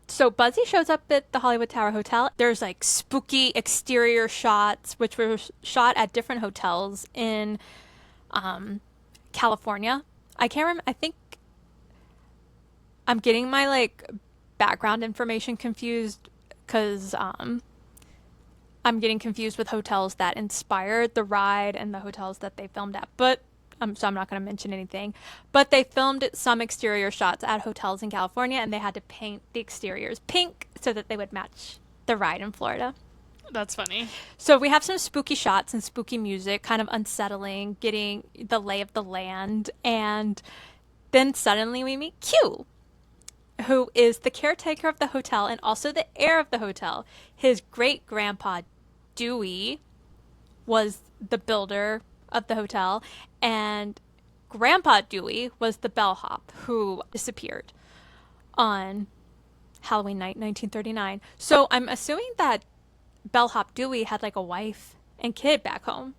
So Buzzy shows up at the Hollywood Tower Hotel. There's like spooky exterior shots, which were shot at different hotels in California. I can't remember. I think I'm getting my like background information confused because I'm getting confused with hotels that inspired the ride and the hotels that they filmed at. But so I'm not going to mention anything. But they filmed some exterior shots at hotels in California, and they had to paint the exteriors pink so that they would match the ride in Florida. That's funny. So we have some spooky shots and spooky music, kind of unsettling, getting the lay of the land. And then suddenly we meet Q, who is the caretaker of the hotel and also the heir of the hotel. His great-grandpa, Dewey, was the builder of the hotel, and Grandpa Dewey was the bellhop who disappeared on Halloween night, 1939. So I'm assuming that bellhop Dewey had like a wife and kid back home.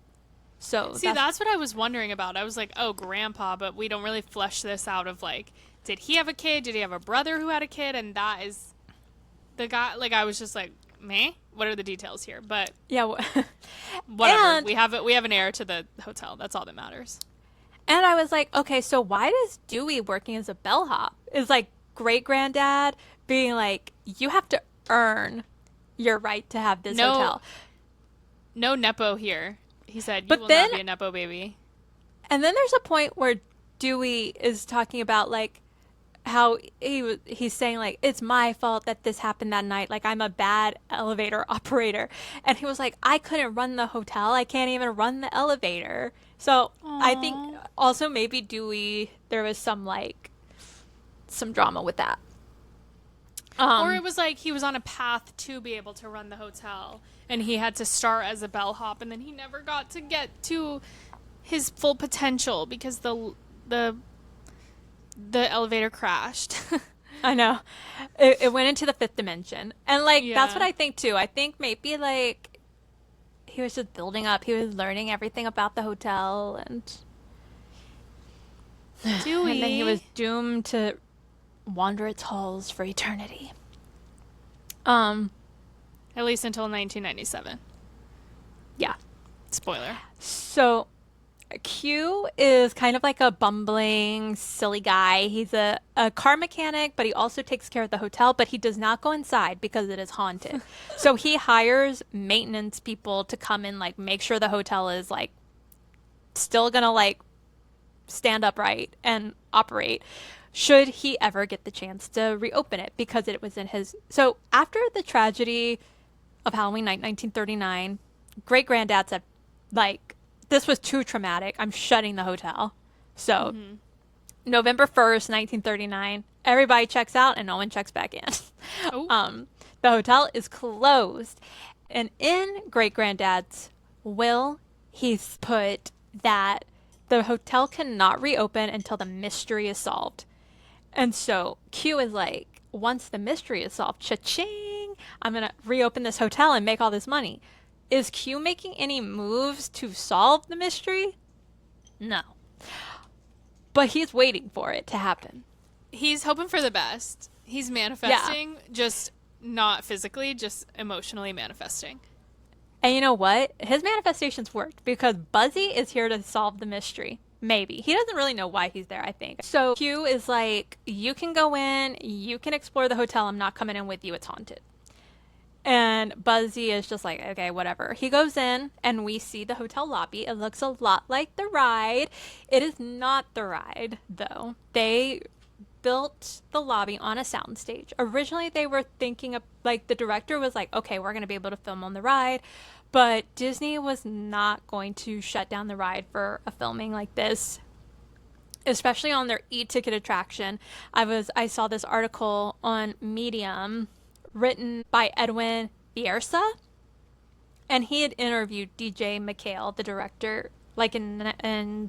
So see, that's what I was wondering about. I was like, oh, grandpa, but we don't really flesh this out of like, did he have a kid? Did he have a brother who had a kid? And that is the guy. Like, I was just like, meh? What are the details here? But yeah, whatever. And we have an heir to the hotel. That's all that matters. And I was like, okay, so why does Dewey working as a bellhop is like great granddad being like, you have to earn your right to have this hotel. No Nepo here. He said, you but will then, not be a Nepo baby. And then there's a point where Dewey is talking about like how he's saying like, it's my fault that this happened that night. Like, I'm a bad elevator operator. And he was like, I couldn't run the hotel. I can't even run the elevator. So Aww. I think also maybe Dewey, there was some drama with that. Or it was like he was on a path to be able to run the hotel and he had to start as a bellhop and then he never got to get to his full potential because the elevator crashed. I know. It went into the fifth dimension. And like that's what I think too. I think maybe like he was just building up. He was learning everything about the hotel and Dewey. And then he was doomed to wander its halls for eternity. At least until 1997. Yeah. Spoiler. So Q is kind of like a bumbling, silly guy. He's a car mechanic, but he also takes care of the hotel, but he does not go inside because it is haunted. So he hires maintenance people to come and like make sure the hotel is like still gonna like stand upright and operate should he ever get the chance to reopen it because it was in his... So after the tragedy of Halloween night 1939, great granddad said like, this was too traumatic. I'm shutting the hotel. So November 1st, 1939, everybody checks out and no one checks back in. Oh. The hotel is closed. And in great granddad's will, he's put that the hotel cannot reopen until the mystery is solved. And so Q is like, once the mystery is solved, cha-ching, I'm going to reopen this hotel and make all this money. Is Q making any moves to solve the mystery? No. But he's waiting for it to happen. He's hoping for the best. He's manifesting, just not physically, just emotionally manifesting. And you know what? His manifestations worked because Buzzy is here to solve the mystery. Maybe. He doesn't really know why he's there, I think. So Q is like, you can go in, you can explore the hotel. I'm not coming in with you. It's haunted. And Buzzy is just like, okay, whatever. He goes in and we see the hotel lobby. It looks a lot like the ride. It is not the ride, though. They built the lobby on a soundstage. Originally, they were thinking of, like, the director was like, okay, we're going to be able to film on the ride. But Disney was not going to shut down the ride for a filming like this, especially on their e-ticket attraction. I saw this article on Medium written by Edwin Biersa, and he had interviewed DJ McHale, the director, like in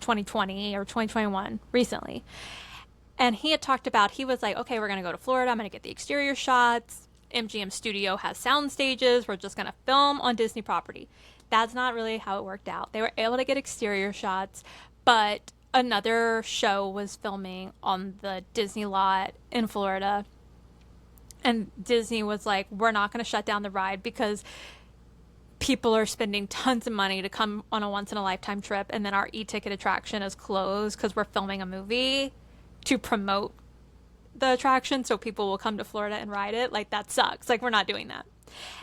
2020 or 2021 recently. And he had talked about, he was like, okay, we're going to go to Florida. I'm going to get the exterior shots. MGM studio has sound stages. We're just going to film on Disney property. That's not really how it worked out. They were able to get exterior shots, but another show was filming on the Disney lot in Florida. And Disney was like, we're not going to shut down the ride because people are spending tons of money to come on a once-in-a-lifetime trip, and then our e-ticket attraction is closed because we're filming a movie to promote the attraction so people will come to Florida and ride it. Like, that sucks. Like, we're not doing that.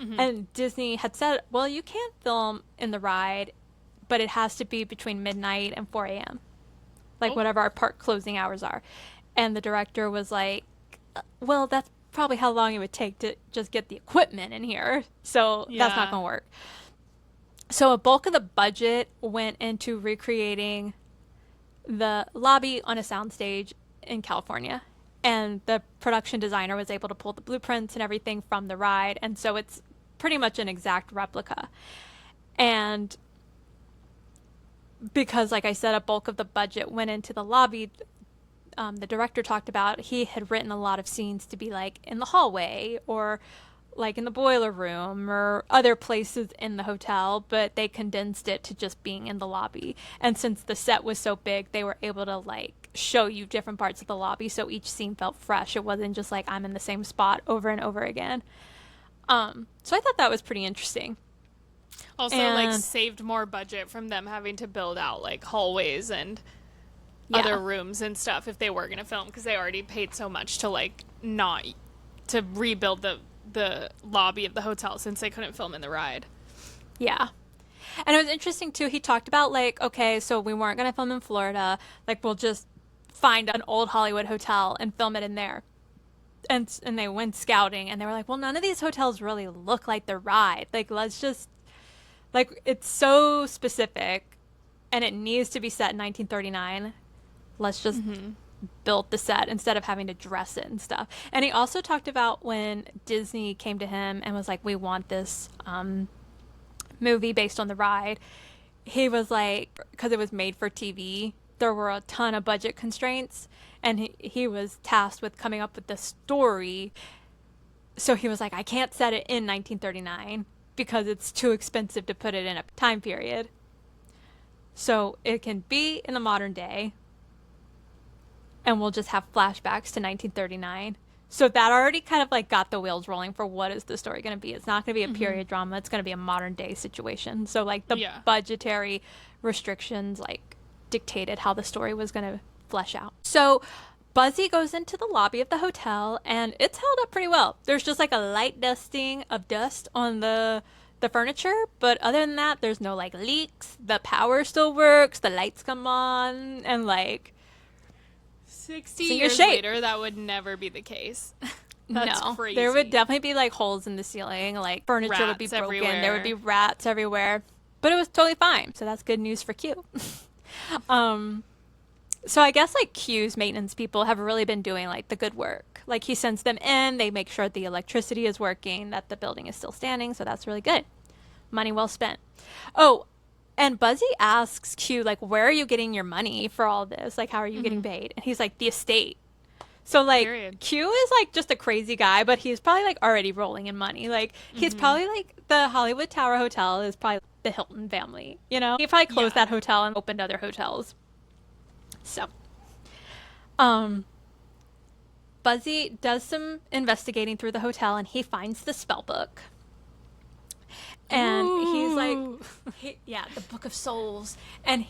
Mm-hmm. And Disney had said, well, you can't film in the ride, but it has to be between midnight and 4 a.m. Like, whatever our park closing hours are. And the director was like, well, that's probably how long it would take to just get the equipment in here. So that's not going to work. So a bulk of the budget went into recreating the lobby on a soundstage in California. And the production designer was able to pull the blueprints and everything from the ride. And so it's pretty much an exact replica. And because, like I said, a bulk of the budget went into the lobby, the director talked about he had written a lot of scenes to be like in the hallway or like in the boiler room or other places in the hotel, but they condensed it to just being in the lobby. And since the set was so big, they were able to like show you different parts of the lobby, so each scene felt fresh. It wasn't just like I'm in the same spot over and over again. So I thought that was pretty interesting. Also, like, saved more budget from them having to build out like hallways and other rooms and stuff if they were going to film, because they already paid so much to like not to rebuild the lobby of the hotel since they couldn't film in the ride. Yeah. And it was interesting too, he talked about like, okay, so we weren't going to film in Florida, like we'll just find an old Hollywood hotel and film it in there. And they went scouting and they were like, well, none of these hotels really look like the ride. Like, let's just, like, it's so specific and it needs to be set in 1939. Let's just build the set instead of having to dress it and stuff. And he also talked about when Disney came to him and was like, we want this movie based on the ride. He was like, because it was made for TV, there were a ton of budget constraints. And he was tasked with coming up with the story. So he was like, I can't set it in 1939 because it's too expensive to put it in a time period. So it can be in the modern day. And we'll just have flashbacks to 1939. So that already kind of like got the wheels rolling for what is the story going to be. It's not going to be a period drama. It's going to be a modern day situation. So like the budgetary restrictions like dictated how the story was going to flesh out. So Buzzy goes into the lobby of the hotel and it's held up pretty well. There's just like a light dusting of dust on the furniture, but other than that, there's no like leaks. The power still works. The lights come on, and like 60 years later, that would never be the case. That's crazy. There would definitely be like holes in the ceiling, like furniture rats would be broken. Everywhere. There would be rats everywhere, but it was totally fine. So that's good news for Q. So I guess like Q's maintenance people have really been doing like the good work. Like he sends them in, they make sure the electricity is working, that the building is still standing. So that's really good. Money well spent. Oh, and Buzzy asks Q, like, where are you getting your money for all this? Like, how are you getting paid? And he's like, the estate. So like Q is like just a crazy guy, but he's probably like already rolling in money. Like he's probably like the Hollywood Tower Hotel is probably the Hilton family, you know? He probably closed that hotel and opened other hotels. So, Buzzy does some investigating through the hotel and he finds the spell book. And he's like, the Book of Souls. And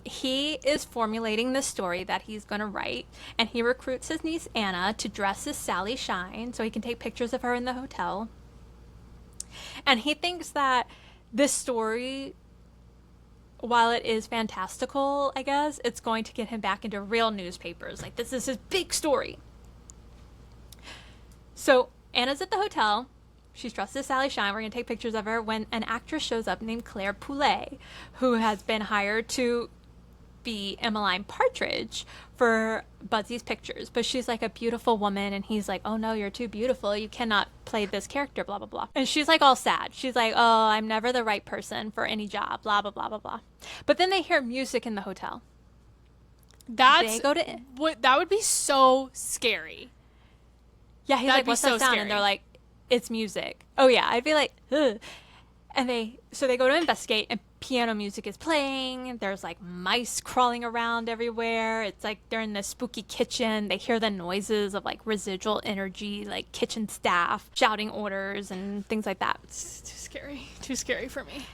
he is formulating the story that he's going to write. And he recruits his niece Anna to dress as Sally Shine so he can take pictures of her in the hotel. And he thinks that this story, while it is fantastical, I guess, it's going to get him back into real newspapers. Like, this is his big story. So Anna's at the hotel. She's dressed as Sally Shine. We're going to take pictures of her when an actress shows up named Claire Poulet, who has been hired to be Emmeline Partridge for Buzzy's pictures. But she's like a beautiful woman, and he's like, oh no, you're too beautiful. You cannot play this character, blah, blah, blah. And she's like all sad. She's like, oh, I'm never the right person for any job, blah, blah, blah, blah, blah. But then they hear music in the hotel. That would be so scary. Yeah, he's like, what's that sound? And they're like, it's music. Oh yeah, I'd be like, ugh. And they go to investigate, and piano music is playing. There's like mice crawling around everywhere. It's like they're in the spooky kitchen. They hear the noises of like residual energy, like kitchen staff shouting orders and things like that. It's too scary for me.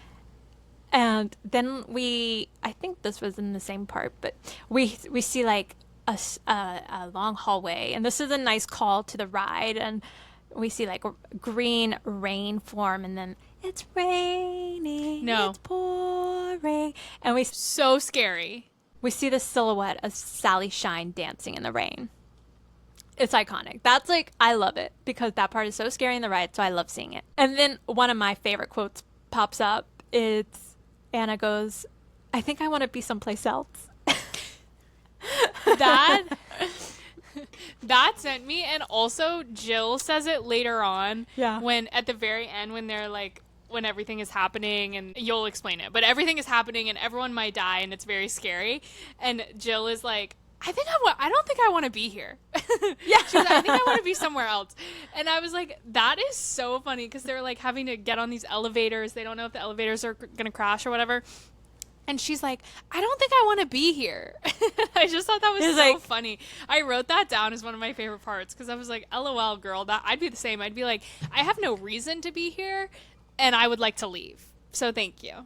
And then I think this was in the same part, but we see like a long hallway, and this is a nice call to the ride, and we see like green rain form, and then it's raining, it's pouring, and so scary. We see the silhouette of Sally Shine dancing in the rain. It's iconic. That's like, I love it because that part is so scary in the ride, so I love seeing it. And then one of my favorite quotes pops up. It's Anna goes, "I think I want to be someplace else." That sent me. And also Jill says it later on. Yeah. When at the very end, when they're like, when everything is happening, and you'll explain it, but everything is happening and everyone might die and it's very scary. And Jill is like, I don't think I want to be here. Yeah. She's like, I think I want to be somewhere else. And I was like, that is so funny because they're like having to get on these elevators. They don't know if the elevators are going to crash or whatever. And she's like, I don't think I want to be here. I just thought that was so funny. I wrote that down as one of my favorite parts because I was like, LOL, girl, that I'd be the same. I'd be like, I have no reason to be here and I would like to leave. So thank you.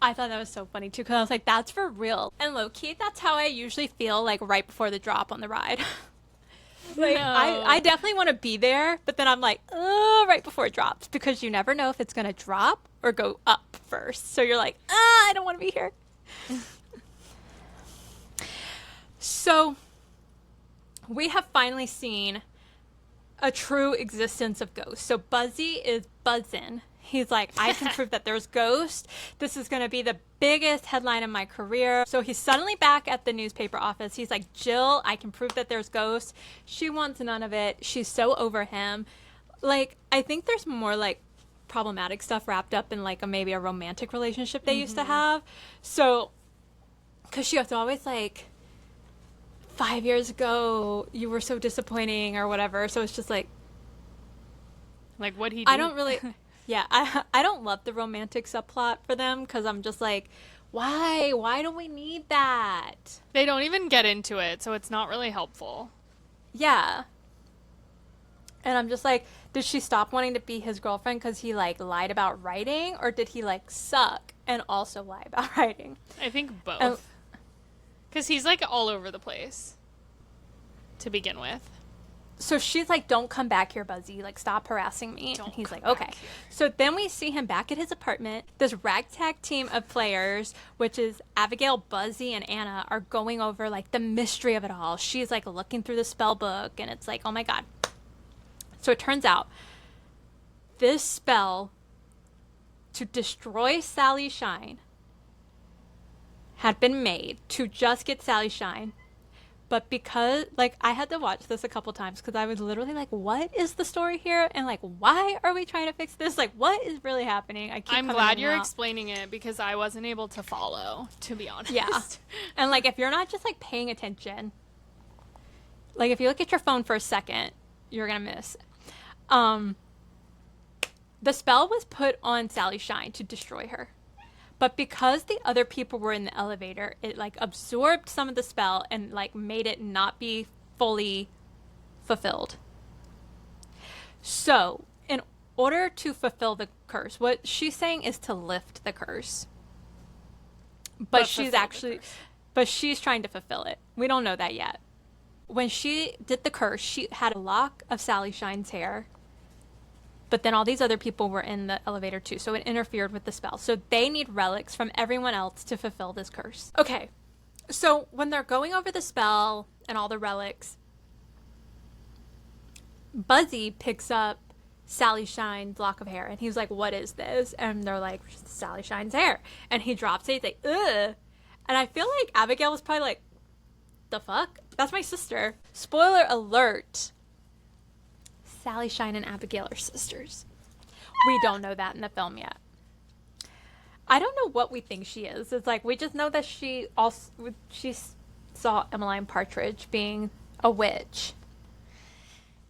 I thought that was so funny too because I was like, that's for real. And low-key, that's how I usually feel like right before the drop on the ride. Like, no. I definitely want to be there, but then I'm like, oh, right before it drops because you never know if it's going to drop or go up first. So you're like, I don't want to be here. So we have finally seen a true existence of ghosts. So Buzzy is buzzing. He's like, I can prove that there's ghosts. This is going to be the biggest headline of my career. So he's suddenly back at the newspaper office. He's like, Jill, I can prove that there's ghosts. She wants none of it. She's so over him. Like, I think there's more like problematic stuff wrapped up in like maybe a romantic relationship they used to have. So, because she was always like, 5 years ago, you were so disappointing or whatever. So it's just like what he did. I don't really... Yeah, I don't love the romantic subplot for them because I'm just like, why? Why do we need that? They don't even get into it, so it's not really helpful. Yeah. And I'm just like, did she stop wanting to be his girlfriend because he like lied about writing, or did he like suck and also lie about writing? I think both. Because he's like all over the place to begin with. So she's like, don't come back here, Buzzy. Like, stop harassing me. And he's like, okay. So then we see him back at his apartment. This ragtag team of players, which is Abigail, Buzzy, and Anna, are going over like the mystery of it all. She's like looking through the spell book, and it's like, oh my God. So it turns out this spell to destroy Sally Shine had been made to just get Sally Shine. But because, like, I had to watch this a couple times because I was literally like, what is the story here? And, like, why are we trying to fix this? Like, what is really happening? I'm glad you're explaining it because I wasn't able to follow, to be honest. Yeah. And, like, if you're not just, like, paying attention, like, if you look at your phone for a second, you're going to miss. The spell was put on Sally Shine to destroy her. But because the other people were in the elevator, it like absorbed some of the spell and like made it not be fully fulfilled. So, in order to fulfill the curse, what she's saying is to lift the curse. But she's trying to fulfill it. We don't know that yet. When she did the curse, she had a lock of Sally Shine's hair. But then all these other people were in the elevator too, so it interfered with the spell. So they need relics from everyone else to fulfill this curse. Okay, so when they're going over the spell and all the relics, Buzzy picks up Sally Shine's lock of hair, and he's like, what is this? And they're like, Sally Shine's hair. And he drops it, he's like, ugh. And I feel like Abigail was probably like, the fuck? That's my sister. Spoiler alert. Sally Shine and Abigail are sisters. We don't know that in the film yet. I don't know what we think she is. It's like we just know that she saw Emmeline Partridge being a witch.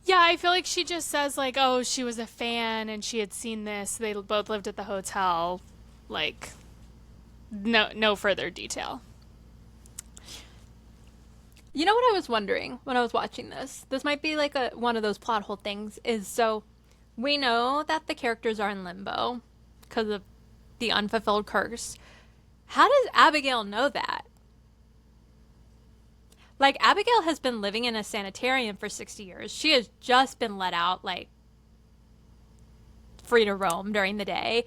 Yeah, I feel like she just says like, "Oh, she was a fan and she had seen this. They both lived at the hotel." Like, no further detail. You know what I was wondering when I was watching this? This might be like one of those plot hole things. Is so we know that the characters are in limbo because of the unfulfilled curse. How does Abigail know that? Like, Abigail has been living in a sanitarium for 60 years. She has just been let out, like, free to roam during the day.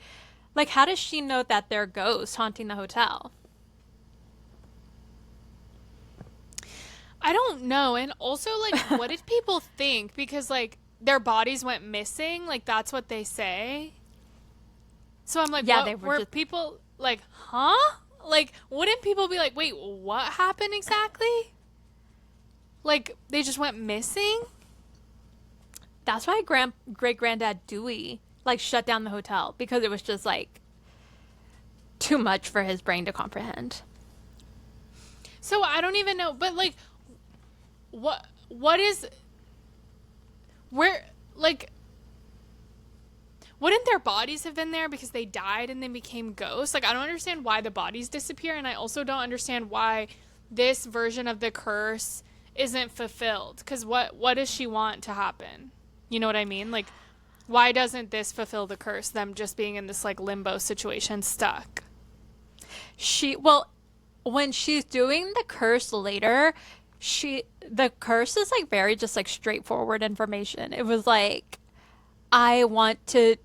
Like, how does she know that there are ghosts haunting the hotel? I don't know. And also, like, what did people think? Because, like, their bodies went missing. Like, that's what they say. So I'm like, Yeah, what they were were just. people like, huh? Like, wouldn't people be like, wait, what happened exactly? Like, they just went missing? That's why great granddad Dewey, like, shut down the hotel because it was just, like, too much for his brain to comprehend. So I don't even know. But, like, what is, where, like, wouldn't their bodies have been there because they died and then became ghosts? Like, I don't understand why the bodies disappear, and I also don't understand why this version of the curse isn't fulfilled. Because what does she want to happen? You know what I mean? Like, why doesn't this fulfill the curse? Them just being in this, like, limbo situation, stuck. Well, when she's doing the curse later, the curse is, like, very just, like, straightforward information. It was like, I want to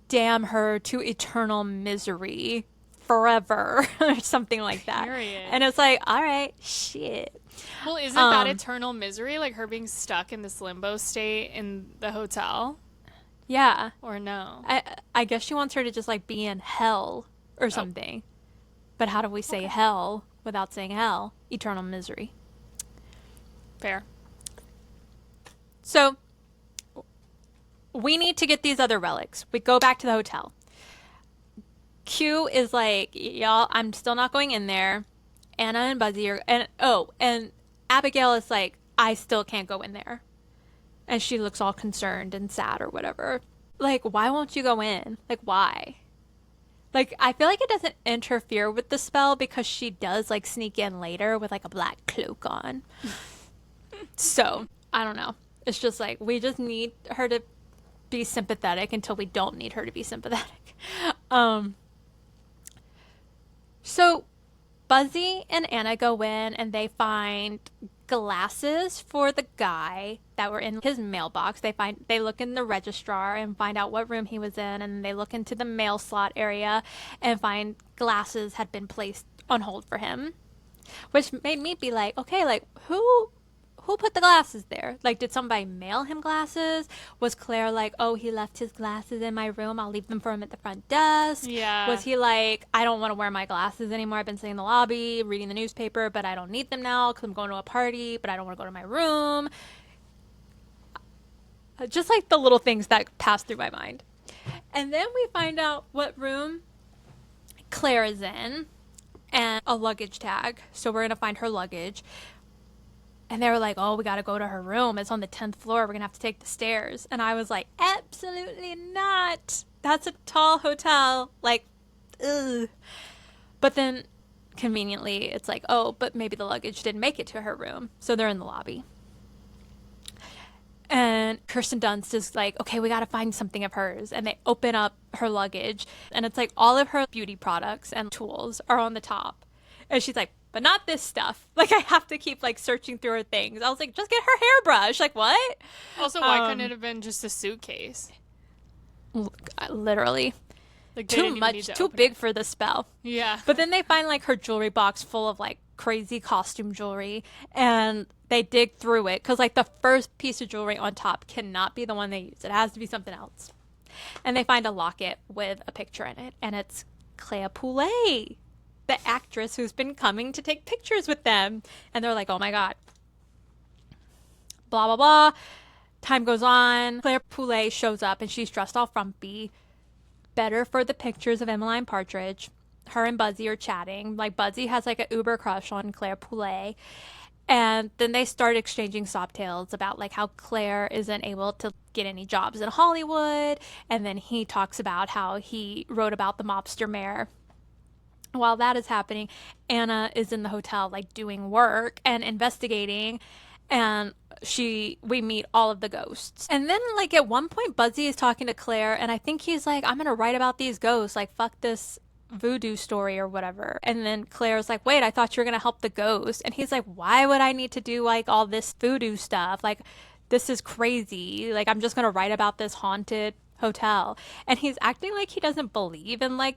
damn her to eternal misery forever or something like that. Period. And it's like, all right, shit. Well, isn't that eternal misery? Like, her being stuck in this limbo state in the hotel? Yeah. Or no? I guess she wants her to just, like, be in hell or something. But how do we say hell without saying hell? Eternal misery. Fair. So we need to get these other relics. We go back to the hotel. Q is like, y'all, I'm still not going in there. Anna and Buzzy are, and Abigail is like, I still can't go in there. And she looks all concerned and sad or whatever. Like, why won't you go in? Like, why? Like, I feel like it doesn't interfere with the spell because she does, like, sneak in later with, like, a black cloak on. So, I don't know. It's just like, we just need her to be sympathetic until we don't need her to be sympathetic. So Buzzy and Anna go in and they find glasses for the guy that were in his mailbox. They look in the registrar and find out what room he was in, and they look into the mail slot area and find glasses had been placed on hold for him, which made me be like, okay, like who put the glasses there? Like, did somebody mail him glasses? Was Claire like, oh, he left his glasses in my room, I'll leave them for him at the front desk? Yeah. Was he like, I don't want to wear my glasses anymore, I've been sitting in the lobby reading the newspaper, but I don't need them now because I'm going to a party, but I don't want to go to my room? Just like the little things that pass through my mind. And then we find out what room Claire is in and a luggage tag. So we're going to find her luggage. And they were like, oh, we got to go to her room. It's on the 10th floor. We're going to have to take the stairs. And I was like, absolutely not. That's a tall hotel. Like, ugh. But then conveniently, it's like, oh, but maybe the luggage didn't make it to her room. So they're in the lobby. And Kirsten Dunst is like, okay, we got to find something of hers. And they open up her luggage. And it's like all of her beauty products and tools are on the top. And she's like, but not this stuff. Like, I have to keep, like, searching through her things. I was like, just get her hairbrush. Like, what? Also, why couldn't it have been just a suitcase? Literally. Like, Too much, too big for the spell. Yeah. But then they find, like, her jewelry box full of, like, crazy costume jewelry. And they dig through it. Because, like, the first piece of jewelry on top cannot be the one they use. It has to be something else. And they find a locket with a picture in it. And it's Clea Poulet, the actress who's been coming to take pictures with them. And they're like, oh my God. Blah, blah, blah. Time goes on. Claire Poulet shows up and she's dressed all frumpy. Better for the pictures of Emmeline Partridge. Her and Buzzy are chatting. Like, Buzzy has like an uber crush on Claire Poulet. And then they start exchanging sob tales about like how Claire isn't able to get any jobs in Hollywood. And then he talks about how he wrote about the mobster mayor. While that is happening, Anna is in the hotel like doing work and investigating, and we meet all of the ghosts. And then like at one point Buzzy is talking to Claire, and I think he's like, I'm gonna write about these ghosts, like fuck this voodoo story or whatever. And then Claire's like, wait, I thought you were gonna help the ghost. And he's like, why would I need to do like all this voodoo stuff? Like, this is crazy. Like, I'm just gonna write about this haunted hotel. And he's acting like he doesn't believe in like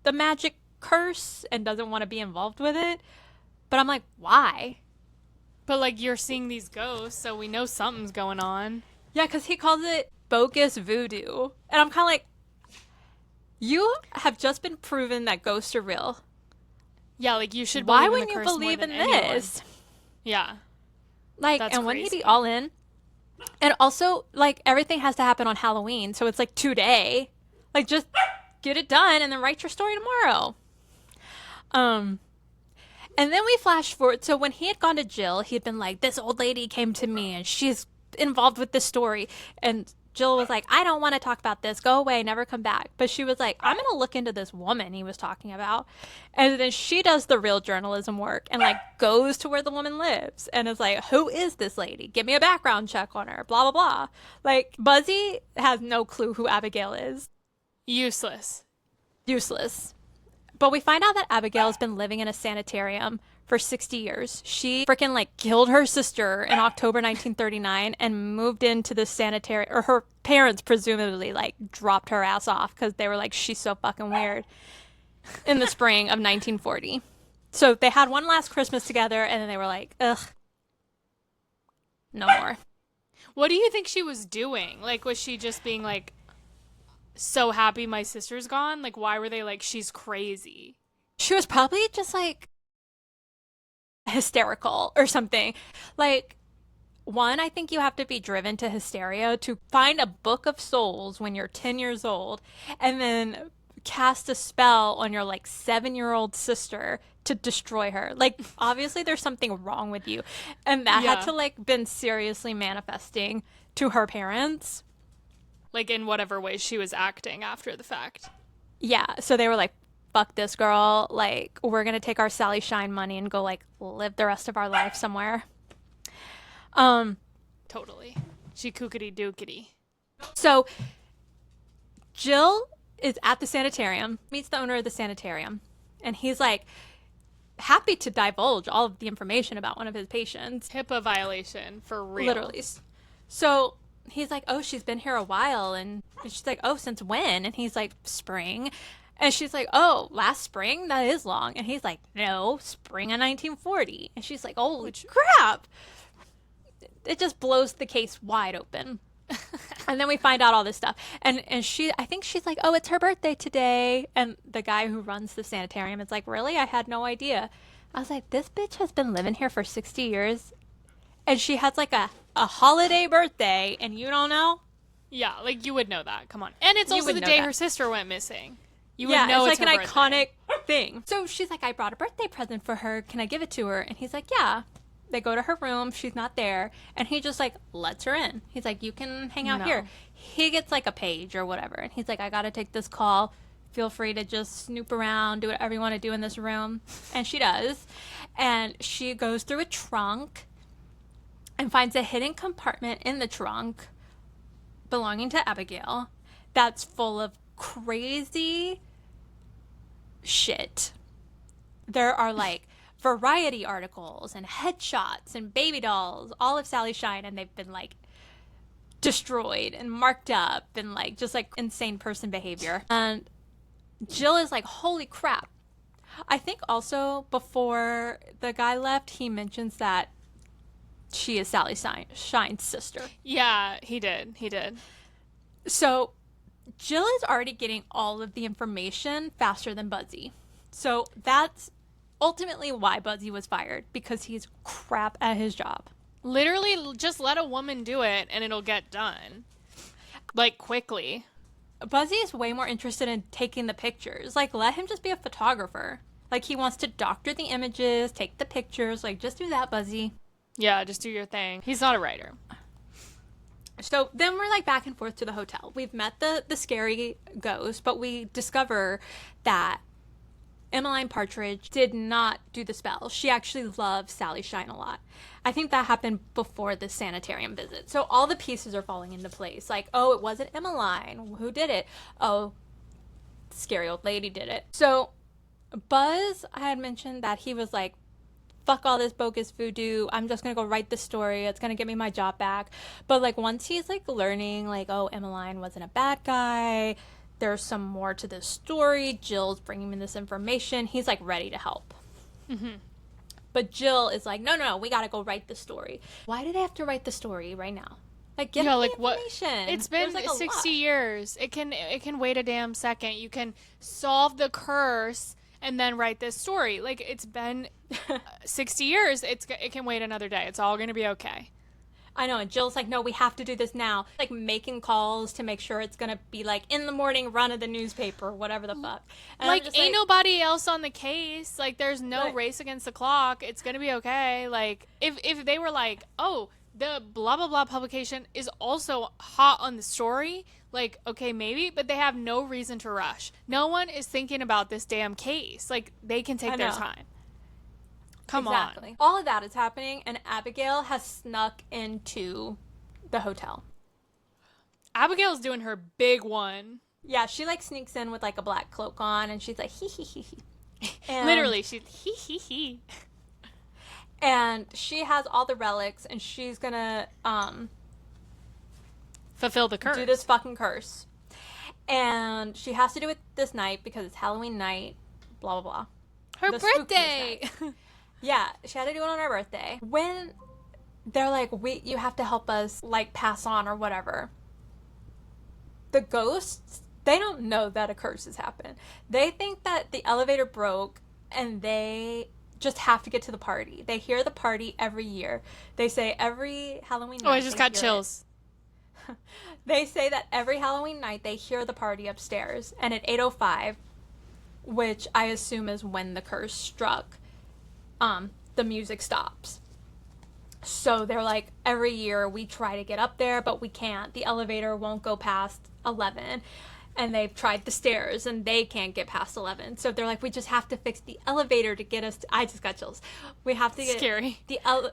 the magic curse and doesn't want to be involved with it. But I'm like, why? But like, you're seeing these ghosts, so we know something's going on. Yeah, because he calls it bogus voodoo. And I'm kind of like, you have just been proven that ghosts are real. Yeah, like you should Why believe in wouldn't the you curse believe more in than anyone. this? Yeah. Like, That's and wouldn't he crazy. be all in? And also, like, everything has to happen on Halloween, so it's like today. Like, just get it done and then write your story tomorrow. And then we flash forward. So when he had gone to Jill, he had been like, this old lady came to me and she's involved with this story. And Jill was like, I don't want to talk about this. Go away. Never come back. But she was like, I'm going to look into this woman he was talking about. And then she does the real journalism work and like goes to where the woman lives and is like, who is this lady? Give me a background check on her. Blah, blah, blah. Like, Buzzy has no clue who Abigail is. Useless. Useless. But we find out that Abigail has been living in a sanitarium for 60 years. She freaking like killed her sister in October 1939 and moved into the sanitarium, or her parents presumably like dropped her ass off because they were like, she's so fucking weird, in the spring of 1940. So they had one last Christmas together and then they were like, ugh, no more. What do you think she was doing? Like, was she just being like, so happy my sister's gone? Like, why were they like, she's crazy? She was probably just like hysterical or something. Like, one, I think you have to be driven to hysteria to find a book of souls when you're 10 years old and then cast a spell on your like 7-year-old sister to destroy her. Like, obviously there's something wrong with you. And that had Yeah. to like been seriously manifesting to her parents. Like, in whatever way she was acting after the fact. Yeah, so they were like, fuck this girl. Like, we're going to take our Sally Shine money and go like live the rest of our life somewhere. Totally. She kookity dookity. So Jill is at the sanitarium, meets the owner of the sanitarium, and he's like happy to divulge all of the information about one of his patients. HIPAA violation, for real. Literally. So he's like, oh, she's been here a while. And she's like, oh, since when? And he's like, spring. And she's like, oh, last spring? That is long. And he's like, no, spring of 1940. And she's like, holy crap. It just blows the case wide open. And then we find out all this stuff. And I think she's like, oh, it's her birthday today. And the guy who runs the sanitarium is like, really? I had no idea. I was like, this bitch has been living here for 60 years. And she has like a holiday birthday and you don't know? Yeah, like you would know that. Come on. And it's You also would the know day that. her sister went missing. You Yeah, would know it's like her an birthday. iconic thing. So she's like, I brought a birthday present for her. Can I give it to her? And he's like, yeah. They go to her room. She's not there. And he just like lets her in. He's like, you can hang out No. here. He gets like a page or whatever. And he's like, I got to take this call. Feel free to just snoop around, do whatever you want to do in this room. And she does. And she goes through a trunk and finds a hidden compartment in the trunk belonging to Abigail that's full of crazy shit. There are like variety articles and headshots and baby dolls, all of Sally Shine, and they've been like destroyed and marked up and like just like insane person behavior. And Jill is like, holy crap. I think also before the guy left, he mentions that she is Sally Shine's sister. Yeah, he did. He did. So Jill is already getting all of the information faster than Buzzy. So that's ultimately why Buzzy was fired, because he's crap at his job. Literally, just let a woman do it and it'll get done. Like, quickly. Buzzy is way more interested in taking the pictures. Like, let him just be a photographer. Like, he wants to doctor the images, take the pictures. Like, just do that, Buzzy. Yeah, just do your thing. He's not a writer. So then we're like back and forth to the hotel. We've met the scary ghost, but we discover that Emmeline Partridge did not do the spell. She actually loved Sally Shine a lot. I think that happened before the sanitarium visit. So all the pieces are falling into place. Like, oh, it wasn't Emmeline. Who did it? Oh, the scary old lady did it. So Buzz, I had mentioned that he was like, fuck all this bogus voodoo. I'm just going to go write the story. It's going to get me my job back. But like once he's like learning like, oh, Emmeline wasn't a bad guy. There's some more to this story. Jill's bringing him this information. He's like ready to help. Mm-hmm. But Jill is like, no, we got to go write the story. Why do they have to write the story right now? Like, get the information. What? It's been like 60 years. It can wait a damn second. You can solve the curse and then write this story. Like, it's been 60 years. It can wait another day. It's all going to be okay. I know. And Jill's like, no, we have to do this now. Like, making calls to make sure it's going to be, like, in the morning run of the newspaper, whatever the fuck. And like, ain't nobody else on the case. Like, there's no race against the clock. It's going to be okay. Like, if they were like, oh, the blah, blah, blah publication is also hot on the story, like, okay, maybe, but they have no reason to rush. No one is thinking about this damn case. Like, they can take their time. Come on. All of that is happening, and Abigail has snuck into the hotel. Abigail's doing her big one. Yeah, she, like, sneaks in with, like, a black cloak on, and she's like, hee, hee, hee, hee. Literally, she's hee, hee, hee. And she has all the relics, and she's gonna, fulfill the curse. Do this fucking curse. And she has to do it this night because it's Halloween night, blah, blah, blah. Her birthday! Yeah, she had to do it on her birthday. When they're like, you have to help us, like, pass on or whatever. The ghosts, they don't know that a curse has happened. They think that the elevator broke and they just have to get to the party. They hear the party every year. They say every Halloween night. Oh, I just got chills. They say that every Halloween night they hear the party upstairs. And at 8:05, which I assume is when the curse struck, the music stops. So they're like, every year we try to get up there, but we can't. The elevator won't go past 11. And they've tried the stairs, and they can't get past 11. So they're like, we just have to fix the elevator to get us to... I just got chills. We have to get... Scary.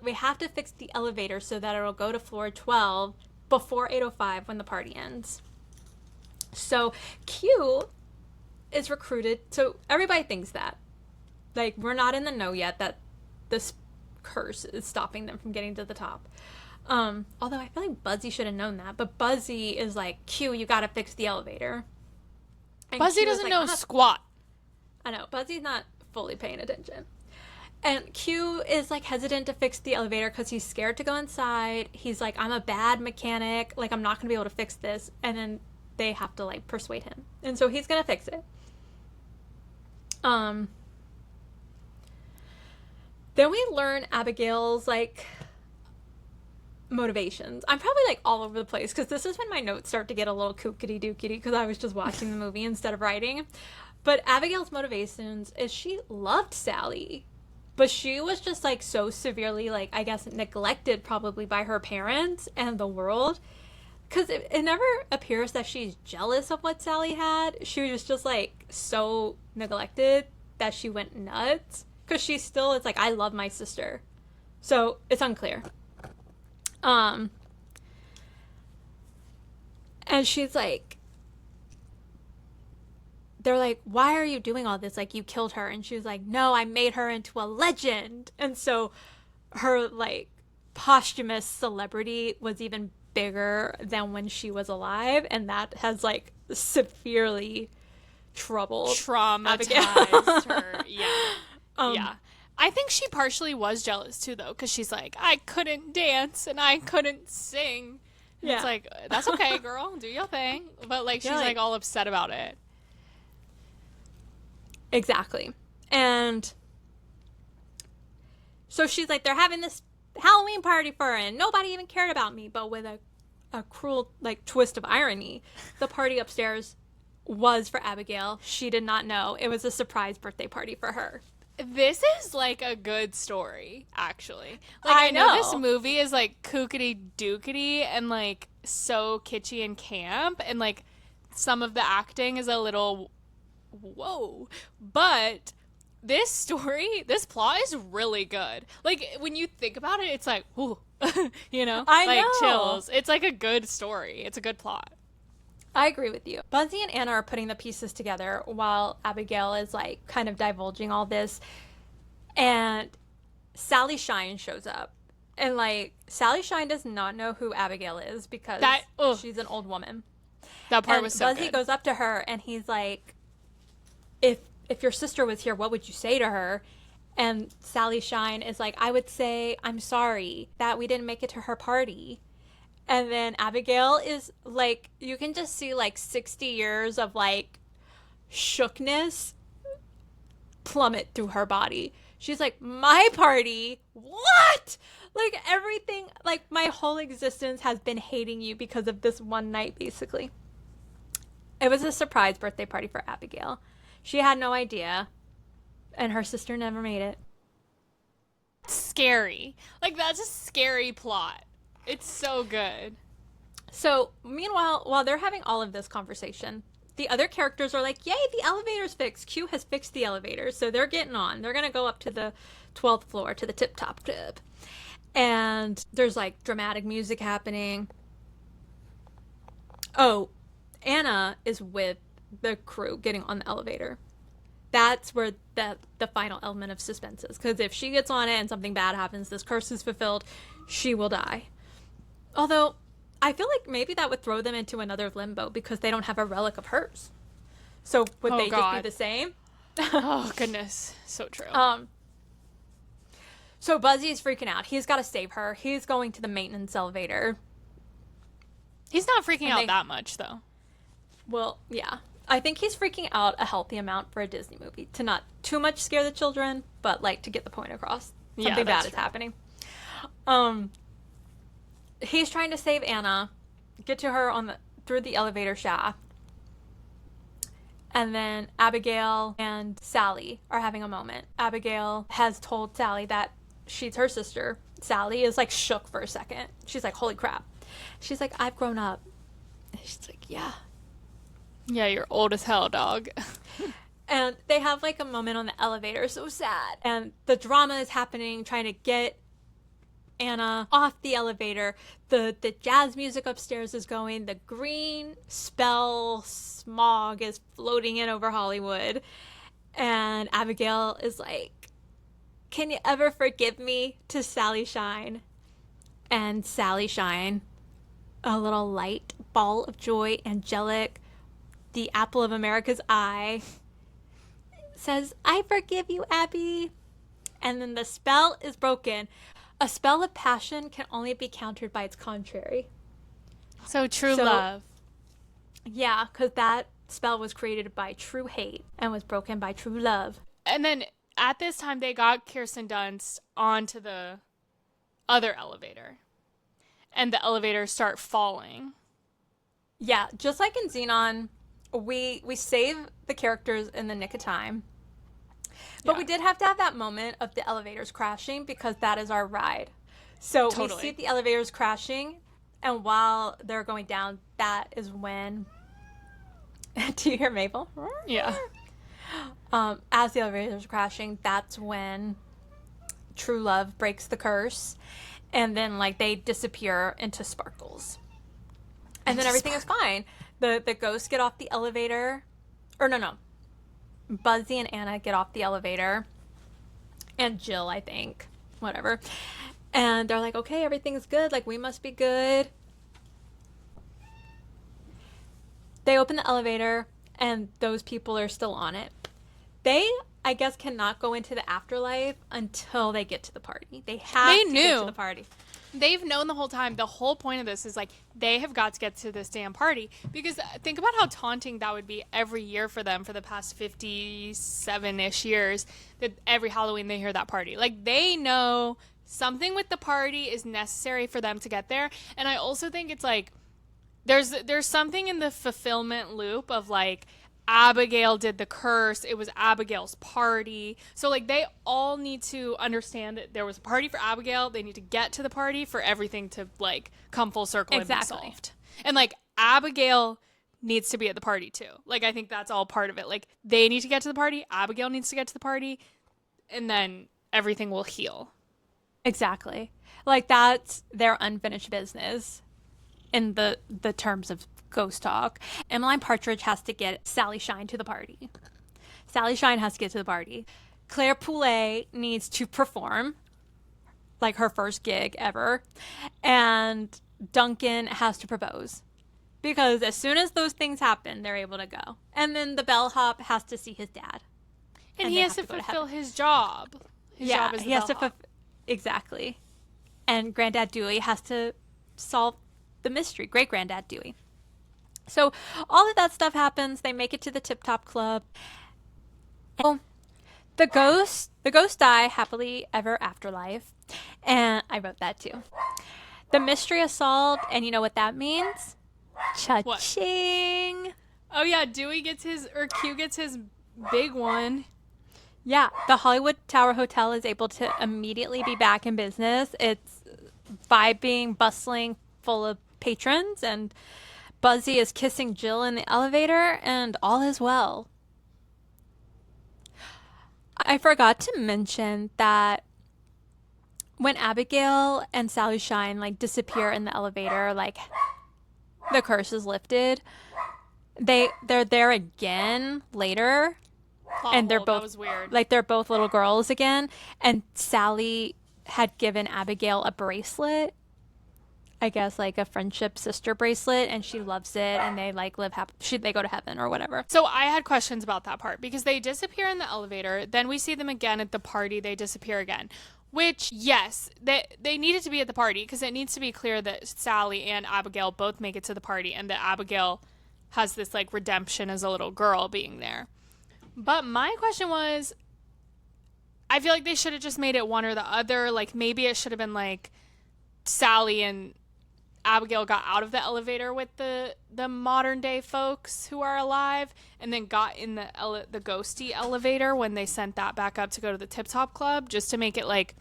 We have to fix the elevator so that it'll go to floor 12 before 8:05 when the party ends. So Q is recruited. So everybody thinks that. Like, we're not in the know yet that this curse is stopping them from getting to the top. Although I feel like Buzzy should have known that. But Buzzy is like, Q, you gotta fix the elevator. And Buzzy doesn't know squat. I know. Buzzy's not fully paying attention. And Q is, like, hesitant to fix the elevator because he's scared to go inside. He's like, I'm a bad mechanic. Like, I'm not going to be able to fix this. And then they have to, like, persuade him. And so he's going to fix it. Then we learn Abigail's, like, motivations. I'm probably, like, all over the place because this is when my notes start to get a little kookity-dookity because I was just watching the movie instead of writing. But Abigail's motivations is she loved Sally. But she was just, like, so severely, like, I guess, neglected probably by her parents and the world. Because it never appears that she's jealous of what Sally had. She was just, like, so neglected that she went nuts. Because she still, it's like, I love my sister. So, it's unclear. And she's like, they're like, why are you doing all this? Like, you killed her. And she was like, no, I made her into a legend. And so her, like, posthumous celebrity was even bigger than when she was alive. And that has, like, severely traumatized her. Yeah. Yeah. I think she partially was jealous, too, though. Because she's like, I couldn't dance and I couldn't sing. Yeah. It's like, that's okay, girl. Do your thing. But, like, she's, like, all upset about it. Exactly. And so she's like, they're having this Halloween party for her and nobody even cared about me. But with a cruel, like, twist of irony, the party upstairs was for Abigail. She did not know. It was a surprise birthday party for her. This is like a good story, actually. Like, I I know know. this movie is like kookity dookity and like so kitschy and camp, and like some of the acting is a little whoa. But this story, this plot is really good. Like, when you think about it, it's like, ooh, you know? I like, know. chills. It's like a good story. It's a good plot. I agree with you. Buzzy and Anna are putting the pieces together while Abigail is like kind of divulging all this. And Sally Shine shows up. And like Sally Shine does not know who Abigail is because she's an old woman. That part And was so Buzzy good. goes up to her and he's like, if your sister was here, what would you say to her? And Sally Shine is like, I would say, I'm sorry that we didn't make it to her party. And then Abigail is like, you can just see like 60 years of like shookness plummet through her body. She's like, my party? What? Like everything, like my whole existence has been hating you because of this one night, basically. It was a surprise birthday party for Abigail. She had no idea, and her sister never made it. Scary. Like, that's a scary plot. It's so good. So, meanwhile, while they're having all of this conversation, the other characters are like, yay, the elevator's fixed. Q has fixed the elevator. So they're getting on. They're going to go up to the 12th floor, to the tip-top tip. And there's like dramatic music happening. Oh, Anna is with the crew getting on the elevator. That's where the final element of suspense is. Because if she gets on it and something bad happens, this curse is fulfilled, she will die. Although, I feel like maybe that would throw them into another limbo because they don't have a relic of hers. So would they just be the same? Oh, goodness. So true. So Buzzy is freaking out. He's got to save her. He's going to the maintenance elevator. He's not freaking out that much, though. Well, yeah. I think he's freaking out a healthy amount for a Disney movie. To not too much scare the children, but like to get the point across. Something bad is happening. He's trying to save Anna, get to her through the elevator shaft. And then Abigail and Sally are having a moment. Abigail has told Sally that she's her sister. Sally is like shook for a second. She's like, holy crap. She's like, I've grown up. And she's like, yeah. Yeah, you're old as hell, dog. And they have like a moment on the elevator, so sad. And the drama is happening, trying to get Anna off the elevator. The jazz music upstairs is going. The green spell smog is floating in over Hollywood. And Abigail is like, can you ever forgive me, to Sally Shine? And Sally Shine, a little light ball of joy, angelic, the apple of America's eye, says, I forgive you, Abby. And then the spell is broken. A spell of passion can only be countered by its contrary. So true love. Yeah, because that spell was created by true hate and was broken by true love. And then at this time, they got Kirsten Dunst onto the other elevator. And the elevators start falling. Yeah, just like in Xenon, we save the characters in the nick of time. But we did have to have that moment of the elevators crashing because that is our ride. So we see the elevators crashing, and while they're going down, that is when... Do you hear Mabel? Yeah. As the elevators are crashing, that's when true love breaks the curse, and then like they disappear into sparkles. And then everything is fine. The ghosts get off the elevator. Or no. Buzzy and Anna get off the elevator. And Jill, I think. Whatever. And they're like, okay, everything's good. Like, we must be good. They open the elevator, and those people are still on it. They, I guess, cannot go into the afterlife until they get to the party. They have to get to the party. They've known the whole time. The whole point of this is like they have got to get to this damn party, because think about how taunting that would be every year for them for the past 57-ish years, that every Halloween they hear that party. Like, they know something with the party is necessary for them to get there. And I also think it's like there's something in the fulfillment loop of like Abigail did the curse. It was Abigail's party. So, like, they all need to understand that there was a party for Abigail. They need to get to the party for everything to, like, come full circle and be solved. And, like, Abigail needs to be at the party, too. Like, I think that's all part of it. Like, they need to get to the party. Abigail needs to get to the party. And then everything will heal. Exactly. Like, that's their unfinished business in the terms of ghost talk. Emmeline Partridge has to get Sally Shine to the party. Sally Shine has to get to the party. Claire Poulet needs to perform, like her first gig ever. And Duncan has to propose. Because as soon as those things happen, they're able to go. And then the bellhop has to see his dad. And he has to fulfill his job. His job is the bellhop. Exactly. And Granddad Dewey has to solve the mystery. Great Granddad Dewey. So all of that stuff happens. They make it to the Tip Top Club. And the ghosts die happily ever afterlife. And I wrote that too. The mystery is solved, and you know what that means? Cha-ching! Oh yeah, Q gets his big one. Yeah, the Hollywood Tower Hotel is able to immediately be back in business. It's vibing, bustling, full of patrons, and Buzzy is kissing Jill in the elevator, and all is well. I forgot to mention that when Abigail and Sally Shine like disappear in the elevator, like the curse is lifted. They're there again later. And they're both, that was weird. Like, they're both little girls again. And Sally had given Abigail a bracelet, I guess, like a friendship sister bracelet, and she loves it, and they like live happy. They go to heaven or whatever. So I had questions about that part because they disappear in the elevator, then we see them again at the party. They disappear again, which yes, they needed to be at the party because it needs to be clear that Sally and Abigail both make it to the party, and that Abigail has this like redemption as a little girl being there. But my question was, I feel like they should have just made it one or the other. Like, maybe it should have been, like, Sally and Abigail got out of the elevator with the modern-day folks who are alive and then got in the ghosty elevator when they sent that back up to go to the Tip Top Club, just to make it, like,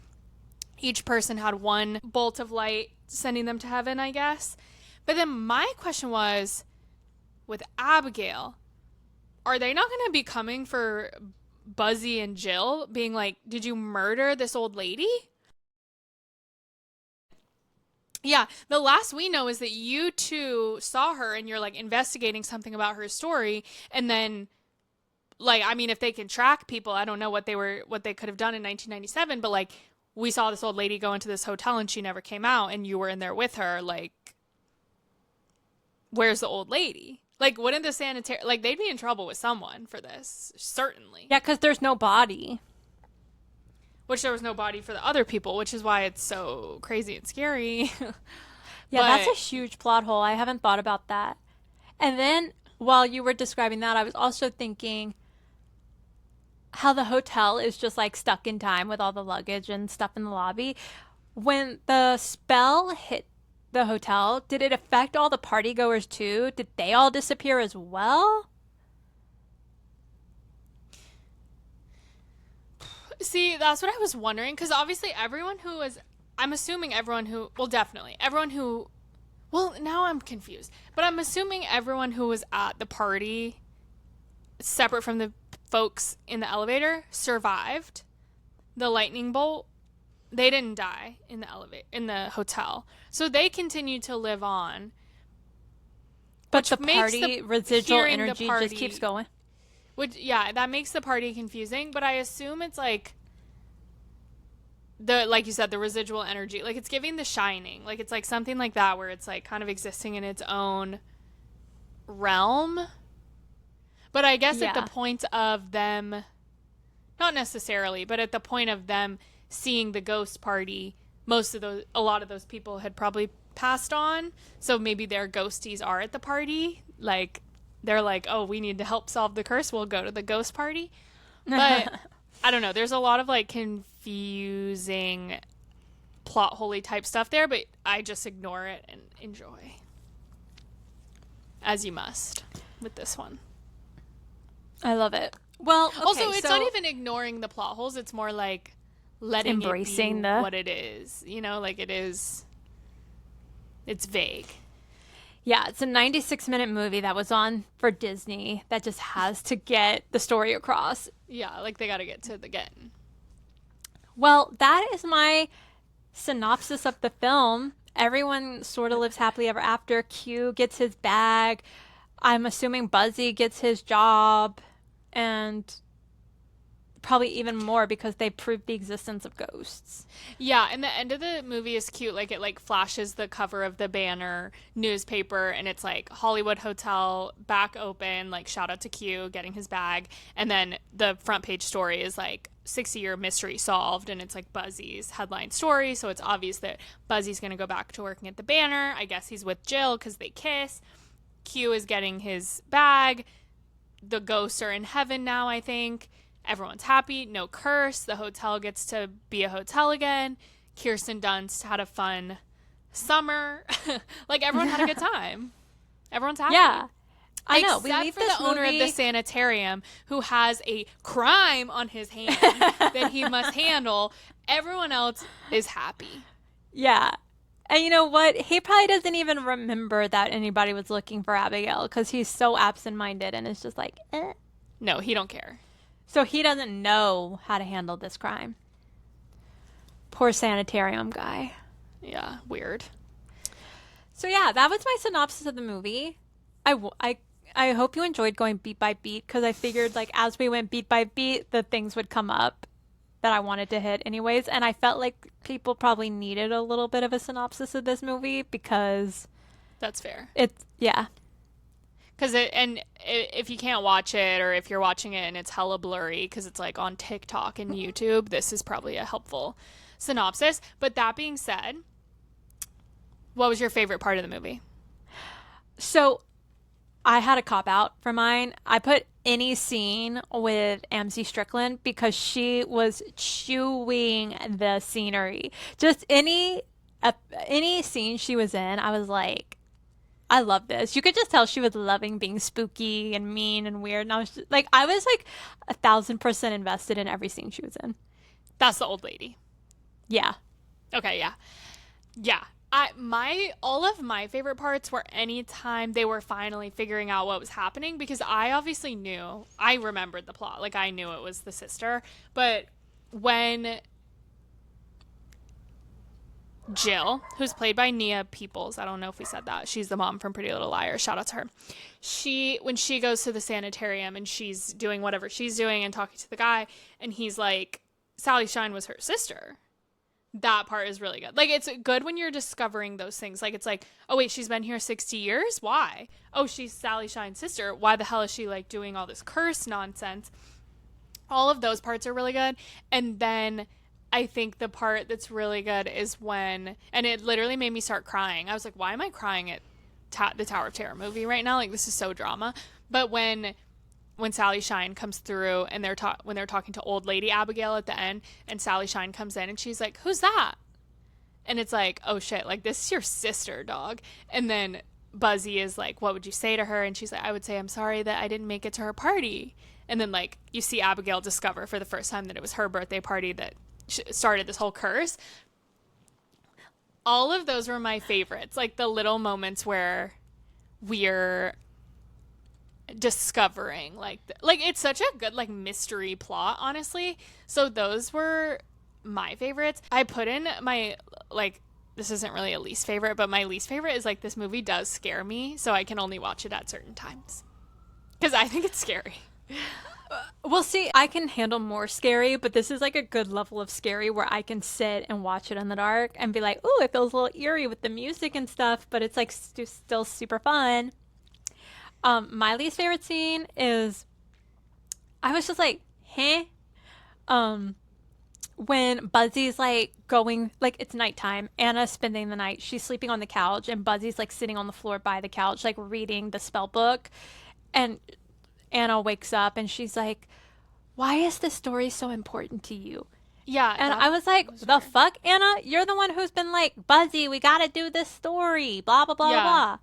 each person had one bolt of light sending them to heaven, I guess. But then my question was, with Abigail, are they not going to be coming for Buzzy and Jill, being like, did you murder this old lady? Yeah, the last we know is that you two saw her and you're like investigating something about her story. And then, like, I mean, if they can track people, I don't know what they could have done in 1997, but like, we saw this old lady go into this hotel and she never came out and you were in there with her. Like, where's the old lady? Like, wouldn't the sanitarium... Like, they'd be in trouble with someone for this. Certainly. Yeah, because there's no body. Which there was no body for the other people, which is why it's so crazy and scary. Yeah, that's a huge plot hole. I haven't thought about that. And then, while you were describing that, I was also thinking how the hotel is just, like, stuck in time with all the luggage and stuff in the lobby. When the spell hit the hotel, did it affect all the party goers too? Did they all disappear as well? See, that's what I was wondering, because obviously now I'm confused, but I'm assuming everyone who was at the party, separate from the folks in the elevator, survived the lightning bolt. They didn't die in the hotel. So they continue to live on. But the party residual energy just keeps going. Yeah, that makes the party confusing, but I assume it's like like you said, the residual energy. Like, it's giving The Shining. Like, it's like something like that where it's like kind of existing in its own realm. But I guess at the point of them, not necessarily, but at the point of them seeing the ghost party, a lot of those people had probably passed on, so maybe their ghosties are at the party. Like, they're like, oh, we need to help solve the curse, we'll go to the ghost party. But I don't know, there's a lot of like confusing plot holy type stuff there, but I just ignore it and enjoy, as you must with this one. I love it. Well, okay, Also, it's so not even ignoring the plot holes. It's more like letting embracing it be what it is. You know, like it is. It's vague. yeah, it's a 96-minute movie that was on for Disney that just has to get the story across. Yeah, like they got to get to the getting. Well, that is my synopsis of the film. Everyone sort of lives happily ever after. Q gets his bag. I'm assuming Buzzy gets his job, and probably even more because they proved the existence of ghosts. Yeah, and the end of the movie is cute. Like it like flashes the cover of the banner newspaper, and it's like Hollywood Hotel back open. Like shout out to Q getting his bag, and then the front page story is like 60-year mystery solved, and it's like Buzzy's headline story. So it's obvious that Buzzy's gonna go back to working at the banner. I guess he's with Jill because they kiss. Q is getting his bag. The ghosts are in heaven now, I think. Everyone's happy. No curse. The hotel gets to be a hotel again. Kirsten Dunst had a fun summer. Like, everyone had a good time. Everyone's happy. Yeah. I know. Except We leave for this the owner of movie... the sanitarium who has a crime on his hand that he must handle. Everyone else is happy. Yeah. And you know what? He probably doesn't even remember that anybody was looking for Abigail because he's so absent-minded and is just like, eh. No, he don't care. So he doesn't know how to handle this crime. Poor sanitarium guy. Yeah, weird. So yeah, that was my synopsis of the movie. I hope you enjoyed going beat by beat because I figured like as we went beat by beat, the things would come up that I wanted to hit anyways. And I felt like people probably needed a little bit of a synopsis of this movie because That's fair. it's, yeah. Because if you can't watch it, or if you're watching it and it's hella blurry because it's like on TikTok and YouTube, this is probably a helpful synopsis. But that being said, what was your favorite part of the movie? So I had a cop out for mine. I put any scene with MC Strickland because she was chewing the scenery. Just any scene she was in, I was like, I love this. You could just tell she was loving being spooky and mean and weird. And I was just, like, 1,000% invested in every scene she was in. That's the old lady. Yeah. Okay, yeah. Yeah. All of my favorite parts were anytime they were finally figuring out what was happening, because I obviously knew, I remembered the plot. Like, I knew it was the sister. But when Jill, who's played by Nia Peoples, I don't know if we said that. She's the mom from Pretty Little Liars. Shout out to her. When she goes to the sanitarium and she's doing whatever she's doing and talking to the guy, and he's like, Sally Shine was her sister. That part is really good. Like, it's good when you're discovering those things. Like, it's like, oh, wait, she's been here 60 years? Why? Oh, she's Sally Shine's sister. Why the hell is she, like, doing all this curse nonsense? All of those parts are really good. And then I think the part that's really good is when, and it literally made me start crying. I was like, why am I crying at the Tower of Terror movie right now? Like, this is so drama. But when Sally Shine comes through and when they're talking to old lady Abigail at the end, and Sally Shine comes in and she's like, who's that? And it's like, oh shit, like, this is your sister, dog. And then Buzzy is like, what would you say to her? And she's like, I would say I'm sorry that I didn't make it to her party. And then, like, you see Abigail discover for the first time that it was her birthday party that started this whole curse. All of those were my favorites. Like, the little moments where we're discovering like it's such a good like mystery plot, honestly. So those were my favorites. I put in my, like, this isn't really a least favorite, but my least favorite is like, this movie does scare me, so I can only watch it at certain times because I think it's scary. Well, see, I can handle more scary, but this is like a good level of scary where I can sit and watch it in the dark and be like, ooh, it feels a little eerie with the music and stuff, but it's like still super fun. My least favorite scene is, I was just like, huh? When Buzzy's like going, like, it's nighttime, Anna's spending the night, she's sleeping on the couch, and Buzzy's like sitting on the floor by the couch, like reading the spell book, and Anna wakes up and she's like, why is this story so important to you? Yeah. And I was like, the fuck, Anna? You're the one who's been like, Buzzy, we gotta do this story, blah, blah, blah, blah.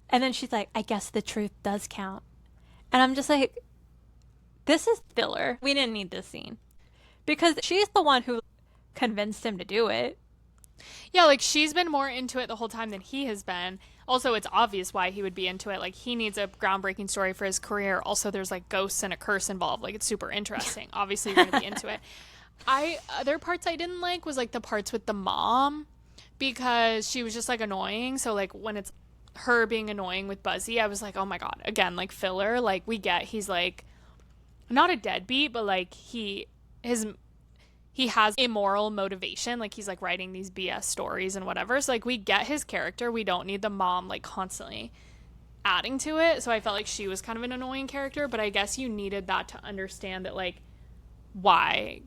And then she's like, I guess the truth does count. And I'm just like, this is filler. We didn't need this scene. Because she's the one who convinced him to do it. Yeah, like she's been more into it the whole time than he has been. Also, it's obvious why he would be into it. Like, he needs a groundbreaking story for his career. Also, there's like ghosts and a curse involved. Like, it's super interesting. Obviously, you're gonna be into it. Other parts I didn't like was like the parts with the mom, because she was just like annoying. So like when it's her being annoying with Buzzy, I was like, oh my god, again, like filler. Like, we get he's like not a deadbeat, but like he has immoral motivation. Like, he's like writing these BS stories and whatever. So like, we get his character. We don't need the mom like constantly adding to it. So I felt like she was kind of an annoying character, but I guess you needed that to understand that like why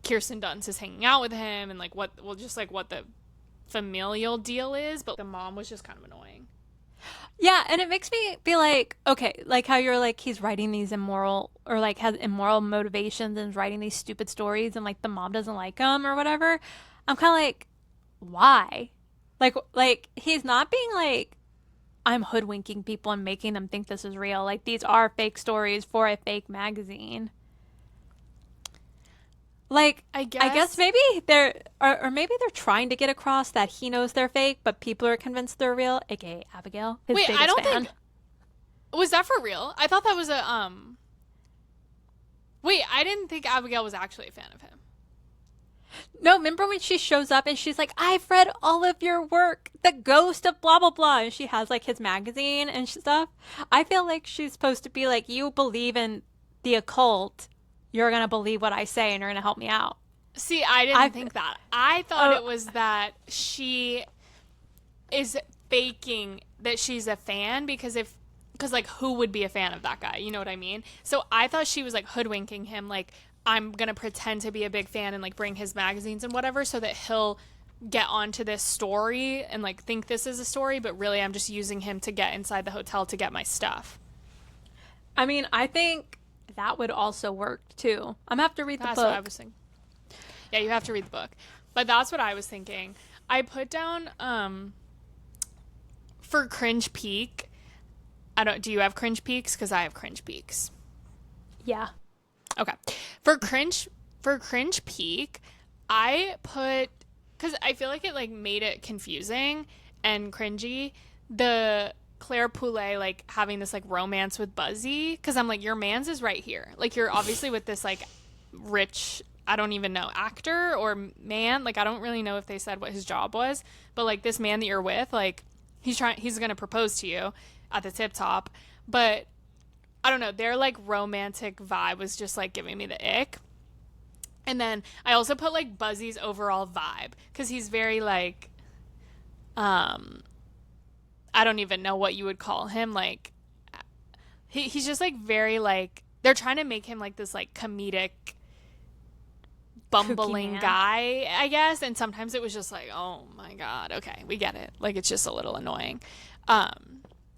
Kirsten Dunst is hanging out with him and like what the familial deal is. But the mom was just kind of annoying. Yeah, and it makes me be like, okay, like how you're like, he's writing these immoral, or like has immoral motivations and is writing these stupid stories, and like the mom doesn't like him or whatever. I'm kind of like, why? Like he's not being like, I'm hoodwinking people and making them think this is real. Like, these are fake stories for a fake magazine. Like, I guess maybe or maybe they're trying to get across that he knows they're fake, but people are convinced they're real, aka Abigail, his Wait, biggest I don't fan. think, was that for real? I thought that was a Wait, I didn't think Abigail was actually a fan of him. No, remember when she shows up and she's like, I've read all of your work, the ghost of blah blah blah, and she has like his magazine and stuff. I feel like she's supposed to be like, you believe in the occult, you're gonna believe what I say and you're gonna help me out. See, I didn't think that. I thought it was that she is faking that she's a fan, because like, who would be a fan of that guy? You know what I mean? So I thought she was like hoodwinking him, like, I'm gonna pretend to be a big fan and like bring his magazines and whatever so that he'll get onto this story and like think this is a story, but really I'm just using him to get inside the hotel to get my stuff. I mean, I think that would also work too. I'm gonna have to read the book. That's what I was thinking. Yeah, you have to read the book. But that's what I was thinking. I put down for cringe peak. Do you have cringe peaks? Because I have cringe peaks. Yeah. Okay. For cringe peak, I put, because I feel like it like made it confusing and cringy, the Claire Poulet like having this like romance with Buzzy, because I'm like, your man's is right here. Like, you're obviously with this like rich, I don't even know, actor or man. Like, I don't really know if they said what his job was, but like, this man that you're with, like, he's gonna propose to you at the tip top, but I don't know, their like romantic vibe was just like giving me the ick. And then I also put like Buzzy's overall vibe, because he's very like I don't even know what you would call him, like he's just like very like, they're trying to make him like this like comedic bumbling guy, I guess, and sometimes it was just like, oh my god, okay, we get it, like, it's just a little annoying.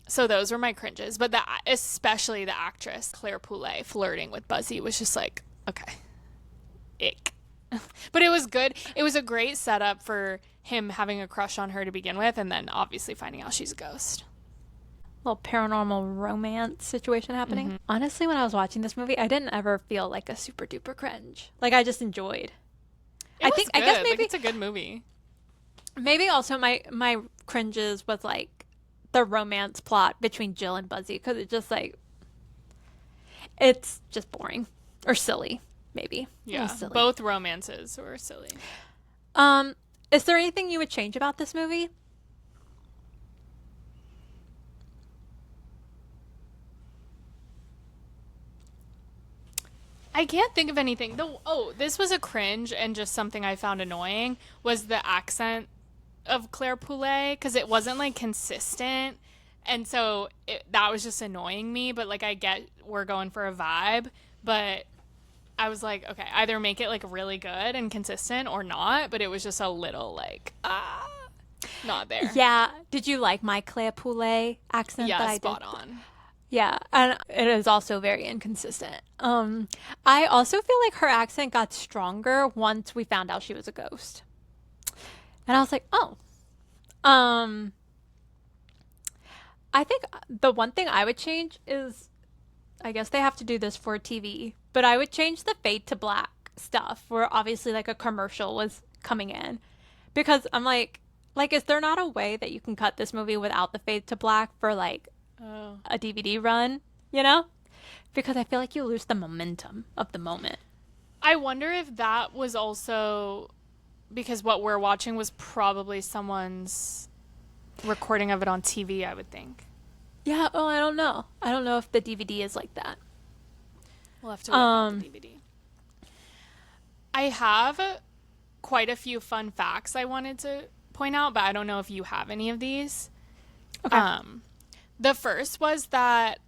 So those were my cringes, but especially the actress Claire Poulet flirting with Buzzy was just like, okay, ick. But it was good. It was a great setup for him having a crush on her to begin with, and then obviously finding out she's a ghost. Little paranormal romance situation happening. Mm-hmm. Honestly, when I was watching this movie, I didn't ever feel like a super duper cringe. Like, I just enjoyed. I guess maybe like, it's a good movie. Maybe also my cringes was like the romance plot between Jill and Buzzy, because it just like, it's just boring or silly, maybe. Yeah, silly. Both romances were silly. Is there anything you would change about this movie? I can't think of anything. This was a cringe, and just something I found annoying was the accent of Claire Poulet, because it wasn't like consistent, and so that was just annoying me. But like, I get we're going for a vibe, but I was like, okay, either make it like really good and consistent or not. But it was just a little like not there. Yeah. Did you like my Claire Poulet accent? Yeah, that I spot did? on. Yeah, and it is also very inconsistent. I also feel like her accent got stronger once we found out she was a ghost. And I was like, oh. I think the one thing I would change is I guess they have to do this for TV, but I would change the fade to black stuff where obviously like a commercial was coming in, because I'm like, is there not a way that you can cut this movie without the fade to black for like a DVD run, you know? Because I feel like you lose the momentum of the moment. I wonder if that was also because what we're watching was probably someone's recording of it on TV, I would think. Yeah, oh, I don't know. I don't know if the DVD is like that. We'll have to work on the DVD. I have quite a few fun facts I wanted to point out, but I don't know if you have any of these. Okay. The first was that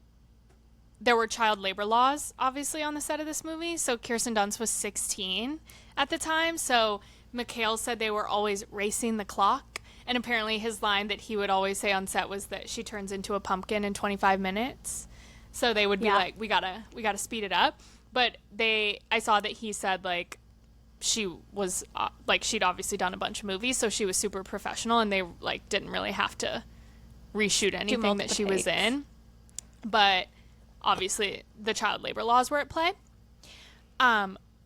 there were child labor laws, obviously, on the set of this movie. So Kirsten Dunst was 16 at the time. So McHale said they were always racing the clock. And apparently his line that he would always say on set was that she turns into a pumpkin in 25 minutes. So they would be like, we gotta speed it up. But I saw that he said, like, she was, like, she'd obviously done a bunch of movies, so she was super professional, and they, like, didn't really have to reshoot anything that she was in. But obviously the child labor laws were at play.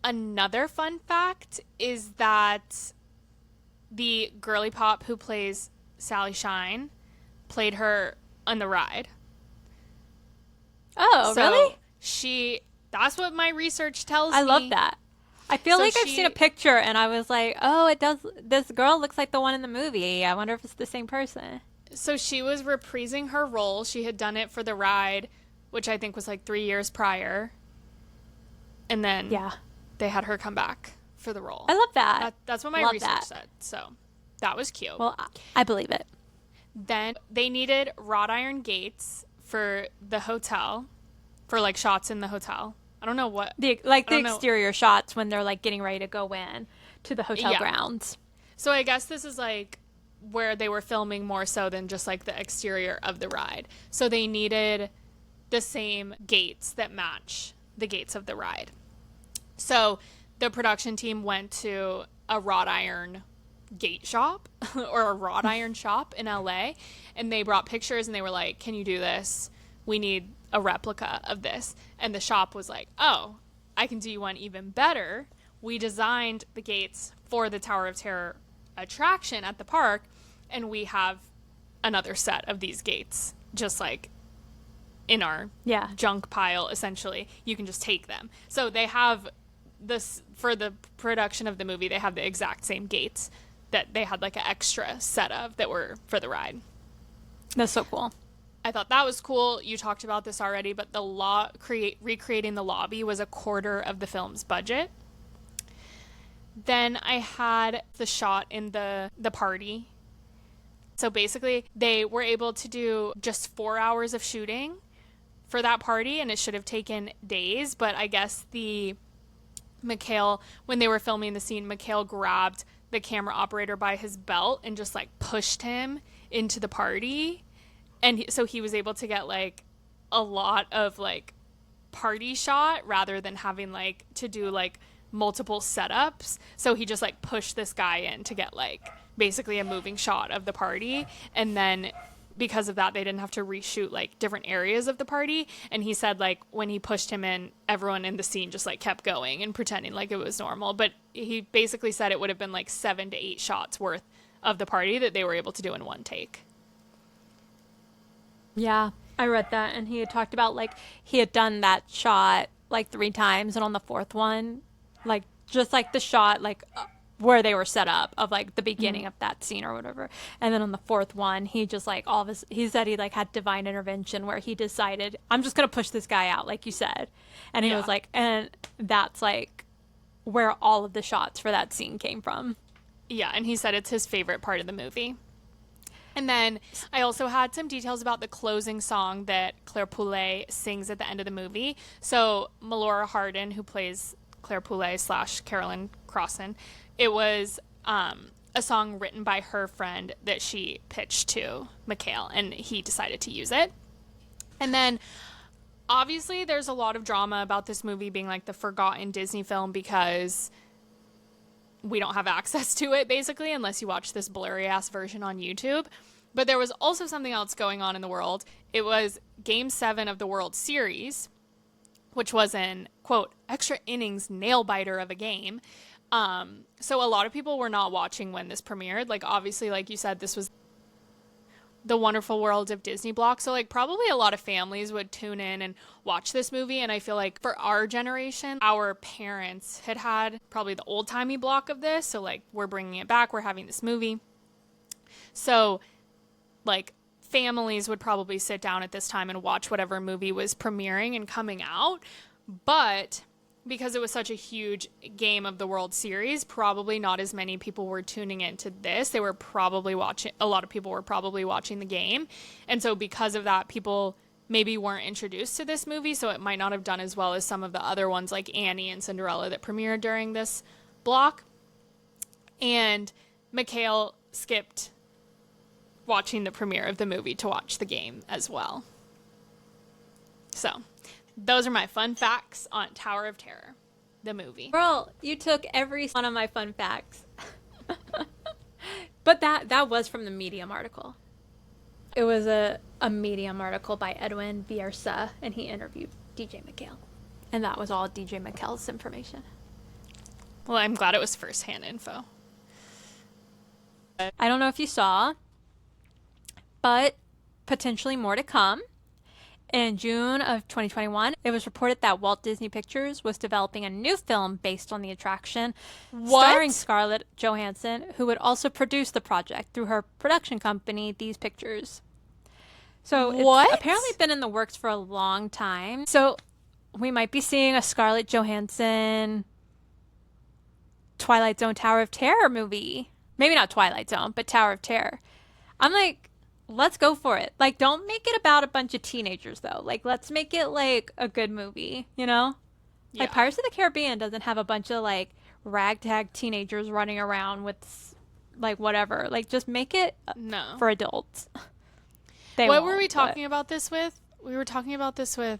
Another fun fact is that the girly pop who plays Sally Shine played her on the ride. Oh, So really? That's what my research tells me. I love that. I feel like I've seen a picture and I was like, oh, it does. This girl looks like the one in the movie. I wonder if it's the same person. So she was reprising her role. She had done it for the ride, which I think was like 3 years prior. And then they had her come back for the role. I love that. That's what my research said. So that was cute. Well, I believe it. Then they needed wrought iron gates for the hotel, for like shots in the hotel. I don't know what. The exterior shots when they're like getting ready to go in to the hotel grounds. So I guess this is like where they were filming more so than just like the exterior of the ride. So they needed the same gates that match the gates of the ride. So the production team went to a wrought iron gate shop or a wrought iron shop in LA, and they brought pictures and they were like, can you do this? We need a replica of this. And the shop was like, oh, I can do you one even better. We designed the gates for the Tower of Terror attraction at the park, and we have another set of these gates just like in our junk pile. Essentially, you can just take them. So they have this for the production of the movie. They have the exact same gates that they had like an extra set of that were for the ride. That's so cool. I thought that was cool. You talked about this already, but the recreating the lobby was a quarter of the film's budget. Then I had the shot in the party. So basically, they were able to do just 4 hours of shooting for that party, and it should have taken days. But I guess McHale, when they were filming the scene, McHale grabbed the camera operator by his belt and just like pushed him into the party. And so he was able to get like a lot of like party shot rather than having like to do like multiple setups. So he just like pushed this guy in to get like basically a moving shot of the party. And then because of that, they didn't have to reshoot like different areas of the party. And he said like when he pushed him in, everyone in the scene just like kept going and pretending like it was normal. But he basically said it would have been like 7 to 8 shots worth of the party that they were able to do in one take. Yeah, I read that, and he had talked about like he had done that shot like 3 times, and on the 4th one, like just like the shot like where they were set up of like the beginning of that scene or whatever, and then on the 4th one, he just like he said he like had divine intervention where he decided, I'm just gonna push this guy out, like you said, and he was like, and that's like where all of the shots for that scene came from. Yeah, and he said it's his favorite part of the movie. And then I also had some details about the closing song that Claire Poulet sings at the end of the movie. So Melora Hardin, who plays Claire Poulet / Carolyn Crossan, it was a song written by her friend that she pitched to McHale, and he decided to use it. And then obviously there's a lot of drama about this movie being like the forgotten Disney film because we don't have access to it, basically, unless you watch this blurry-ass version on YouTube. But there was also something else going on in the world. It was Game 7 of the World Series, which was an, quote, extra innings nail biter of a game. So a lot of people were not watching when this premiered. Like, obviously, like you said, this was the Wonderful World of Disney block. So, like, probably a lot of families would tune in and watch this movie. And I feel like for our generation, our parents had probably the old-timey block of this. So, like, we're bringing it back. We're having this movie. So, like, families would probably sit down at this time and watch whatever movie was premiering and coming out. But because it was such a huge game of the World Series, probably not as many people were tuning into this. They were probably watching, a lot of people were probably watching the game. And so because of that, people maybe weren't introduced to this movie, so it might not have done as well as some of the other ones like Annie and Cinderella that premiered during this block. And Mikhail skipped watching the premiere of the movie to watch the game as well. So those are my fun facts on Tower of Terror, the movie. Girl, you took every one of my fun facts. But that was from the Medium article. It was a Medium article by Edwin Biersa, and he interviewed DJ McHale. And that was all DJ McHale's information. Well, I'm glad it was first-hand info. I don't know if you saw, but potentially more to come. In June of 2021, it was reported that Walt Disney Pictures was developing a new film based on the attraction, starring Scarlett Johansson, who would also produce the project through her production company, These Pictures. So it's apparently been in the works for a long time. So we might be seeing a Scarlett Johansson Twilight Zone Tower of Terror movie. Maybe not Twilight Zone, but Tower of Terror. I'm like, let's go for it. Like, don't make it about a bunch of teenagers, though. Like, let's make it, like, a good movie, you know? Yeah. Like, Pirates of the Caribbean doesn't have a bunch of, like, ragtag teenagers running around with, like, whatever. Like, just make it for adults. What were we talking about this with? We were talking about this with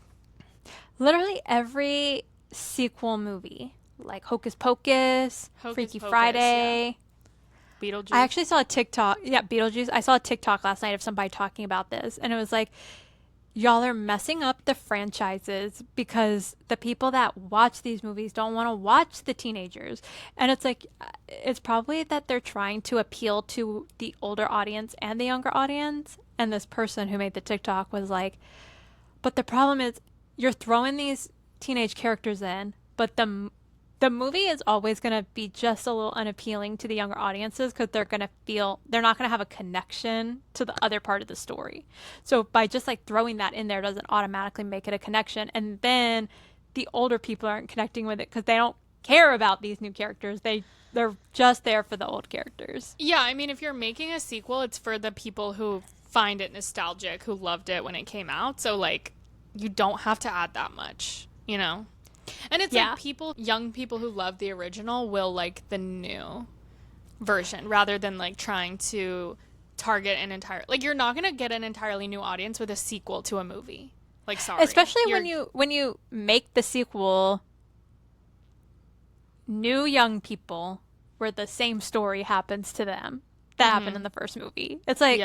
literally every sequel movie. Like, Hocus Pocus, Freaky Friday. Yeah. Beetlejuice. I actually saw a TikTok. Yeah, Beetlejuice. I saw a TikTok last night of somebody talking about this, and it was like, y'all are messing up the franchises because the people that watch these movies don't want to watch the teenagers. And it's like, it's probably that they're trying to appeal to the older audience and the younger audience. And this person who made the TikTok was like, but the problem is you're throwing these teenage characters in, but the movie is always going to be just a little unappealing to the younger audiences because they're going to feel they're not going to have a connection to the other part of the story. So by just like throwing that in there doesn't automatically make it a connection. And then the older people aren't connecting with it because they don't care about these new characters. They're just there for the old characters. Yeah, I mean, if you're making a sequel, it's for the people who find it nostalgic, who loved it when it came out. So like, you don't have to add that much, you know? And it's like young people who love the original will like the new version rather than like trying to target an entire, like, you're not going to get an entirely new audience with a sequel to a movie. Like, sorry. Especially when you make the sequel new young people where the same story happens to them that happened in the first movie. It's like,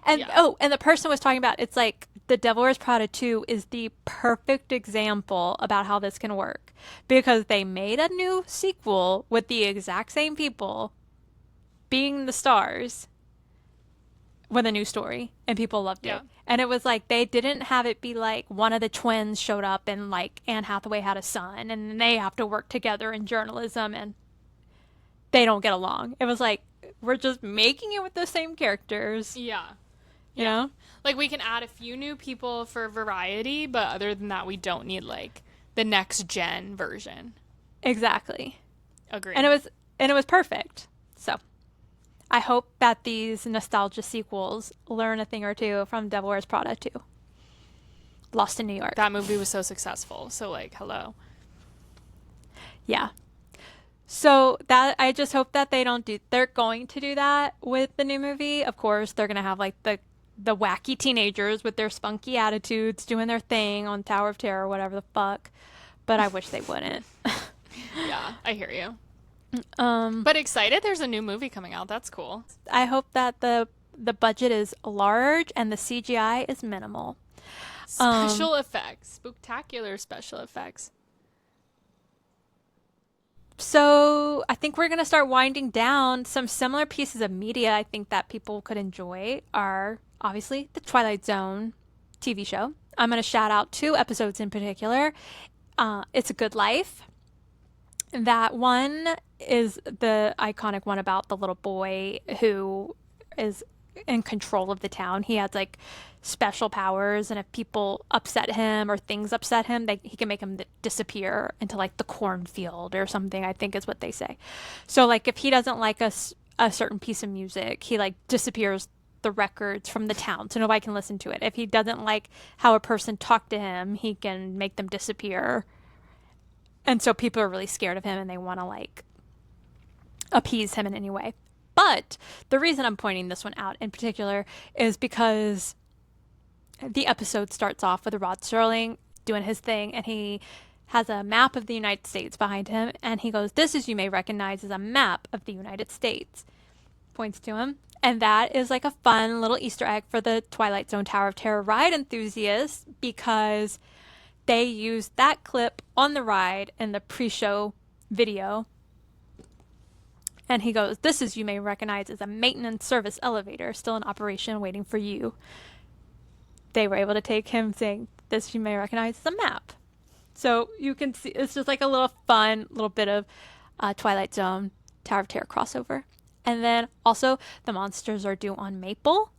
and and the person was talking about, it's like The Devil Wears Prada 2 is the perfect example about how this can work because they made a new sequel with the exact same people being the stars with a new story and people loved it. And it was like, they didn't have it be like one of the twins showed up and like Anne Hathaway had a son and they have to work together in journalism and they don't get along. It was like, we're just making it with the same characters. Yeah. You know? Like, we can add a few new people for variety, but other than that, we don't need, like, the next gen version. Exactly. Agreed. And it was perfect. So, I hope that these nostalgia sequels learn a thing or two from Devil Wears Prada 2. Lost in New York. That movie was so successful. So, like, hello. Yeah. So that I just hope that they're going to do that with the new movie. Of course, they're going to have like the wacky teenagers with their spunky attitudes doing their thing on Tower of Terror, whatever the fuck. But I wish they wouldn't. Yeah, I hear you. But excited there's a new movie coming out. That's cool. I hope that the budget is large and the CGI is minimal. Special effects. Spectacular special effects. So I think we're going to start winding down. Some similar pieces of media I think that people could enjoy are obviously the Twilight Zone TV show. I'm going to shout out 2 episodes in particular. It's a Good Life. That one is the iconic one about the little boy who is in control of the town. He has like special powers, and if people upset him or things upset him, he can make them disappear into like the cornfield or something, I think is what they say. So like if he doesn't like a certain piece of music, he like disappears the records from the town so nobody can listen to it. If he doesn't like how a person talked to him, he can make them disappear. And so people are really scared of him and they want to like appease him in any way. But the reason I'm pointing this one out in particular is because the episode starts off with Rod Serling doing his thing, and he has a map of the United States behind him, and he goes, "This, as you may recognize, is a map of the United States." Points to him. And that is like a fun little Easter egg for the Twilight Zone Tower of Terror ride enthusiasts, because they used that clip on the ride in the pre-show video. And he goes, "This, as you may recognize, is a maintenance service elevator still in operation waiting for you." They were able to take him saying, "This, you may recognize, is a map." So you can see, it's just like a little fun little bit of Twilight Zone Tower of Terror crossover. And then also the monsters are due on Maple.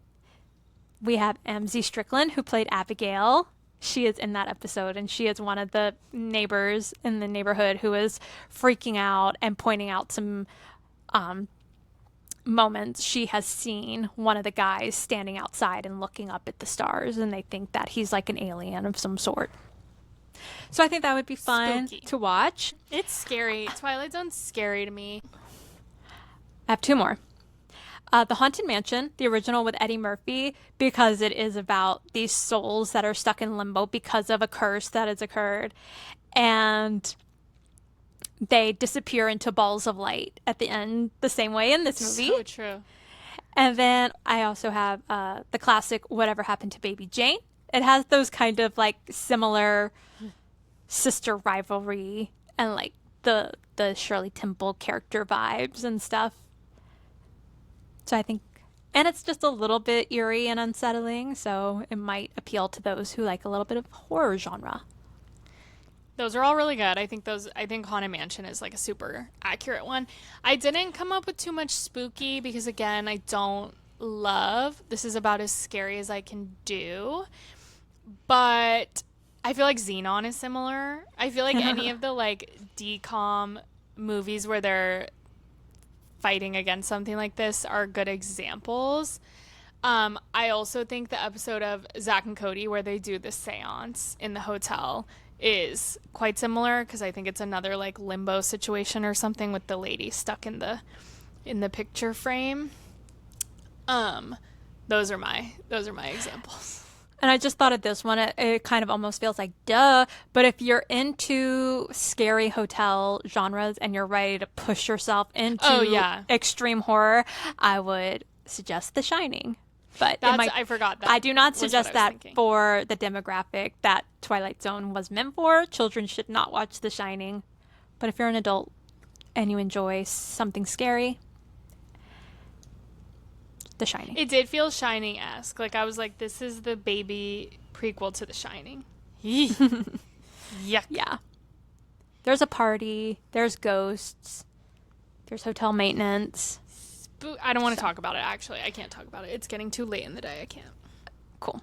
We have MZ Strickland, who played Abigail. She is in that episode, and she is one of the neighbors in the neighborhood who is freaking out and pointing out some moments she has seen one of the guys standing outside and looking up at the stars, and they think that he's like an alien of some sort. So I think that would be fun to watch. It's scary. Twilight Zone's scary to me. I have 2 more. The Haunted Mansion, the original with Eddie Murphy, because it is about these souls that are stuck in limbo because of a curse that has occurred. And they disappear into balls of light at the end, the same way in this movie. So true. And then I also have the classic Whatever Happened to Baby Jane. It has those kind of like similar sister rivalry and like the Shirley Temple character vibes and stuff. So I think, and it's just a little bit eerie and unsettling, so it might appeal to those who like a little bit of horror genre. Those are all really good. I think Haunted Mansion is like a super accurate one. I didn't come up with too much spooky because, again, I don't love, this is about as scary as I can do. But I feel like Xenon is similar. I feel like any of the like DCOM movies where they're fighting against something like this are good examples. I also think the episode of Zack and Cody where they do the seance in the hotel is quite similar, because I think it's another like limbo situation or something with the lady stuck in the picture frame. Those are my examples. And I just thought of this one. It kind of almost feels like duh, but if you're into scary hotel genres and you're ready to push yourself into extreme horror, I would suggest The Shining. But I forgot that. I do not suggest that for the demographic that Twilight Zone was meant for. Children should not watch The Shining. But if you're an adult and you enjoy something scary, The Shining. It did feel Shining-esque. Like, I was like, this is the baby prequel to The Shining. Yuck. Yeah. There's a party. There's ghosts. There's hotel maintenance. I don't want to talk about it, actually. I can't talk about it. It's getting too late in the day. I can't. Cool.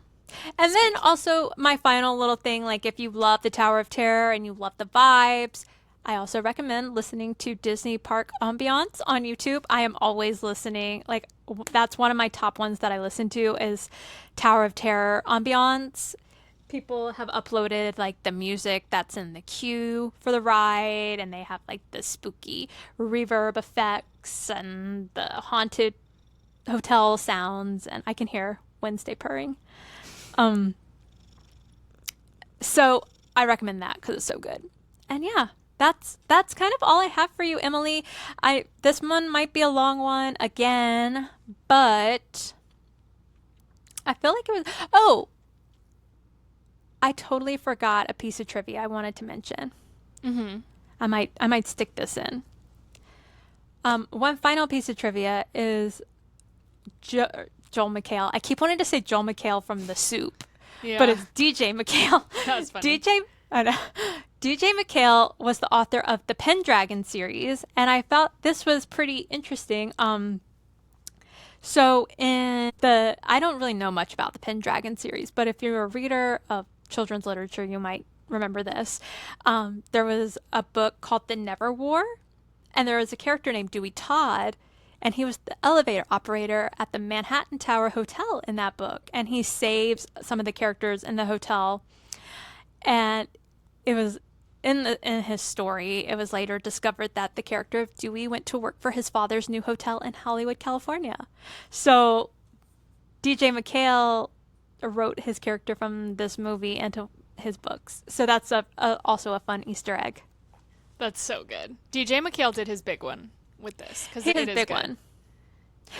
And then also my final little thing, like if you love the Tower of Terror and you love the vibes, I also recommend listening to Disney Park Ambiance on YouTube. I am always listening. Like, that's one of my top ones that I listen to is Tower of Terror Ambiance. People have uploaded like the music that's in the queue for the ride, and they have like the spooky reverb effects and the haunted hotel sounds, and I can hear Wednesday purring. So I recommend that because it's so good. And yeah, that's kind of all I have for you, Emily. This one might be a long one again, but I feel like it was. Oh, I totally forgot a piece of trivia I wanted to mention. Mm-hmm. I might stick this in. One final piece of trivia is Joel McHale. I keep wanting to say Joel McHale from The Soup, Yeah. but it's DJ McHale. That's funny. DJ McHale was the author of the Pendragon series, and I felt this was pretty interesting. So I don't really know much about the Pendragon series, but if you're a reader of children's literature, you might remember this. There was a book called The Never War, and there was a character named Dewey Todd, and he was the elevator operator at the Manhattan Tower Hotel in that book, and he saves some of the characters in the hotel. And it was in his story, it was later discovered that the character of Dewey went to work for his father's new hotel in Hollywood, California. So DJ McHale wrote his character from this movie into his books. So that's also a fun Easter egg. That's so good. DJ McHale did his big one with this because He it did is big good. one.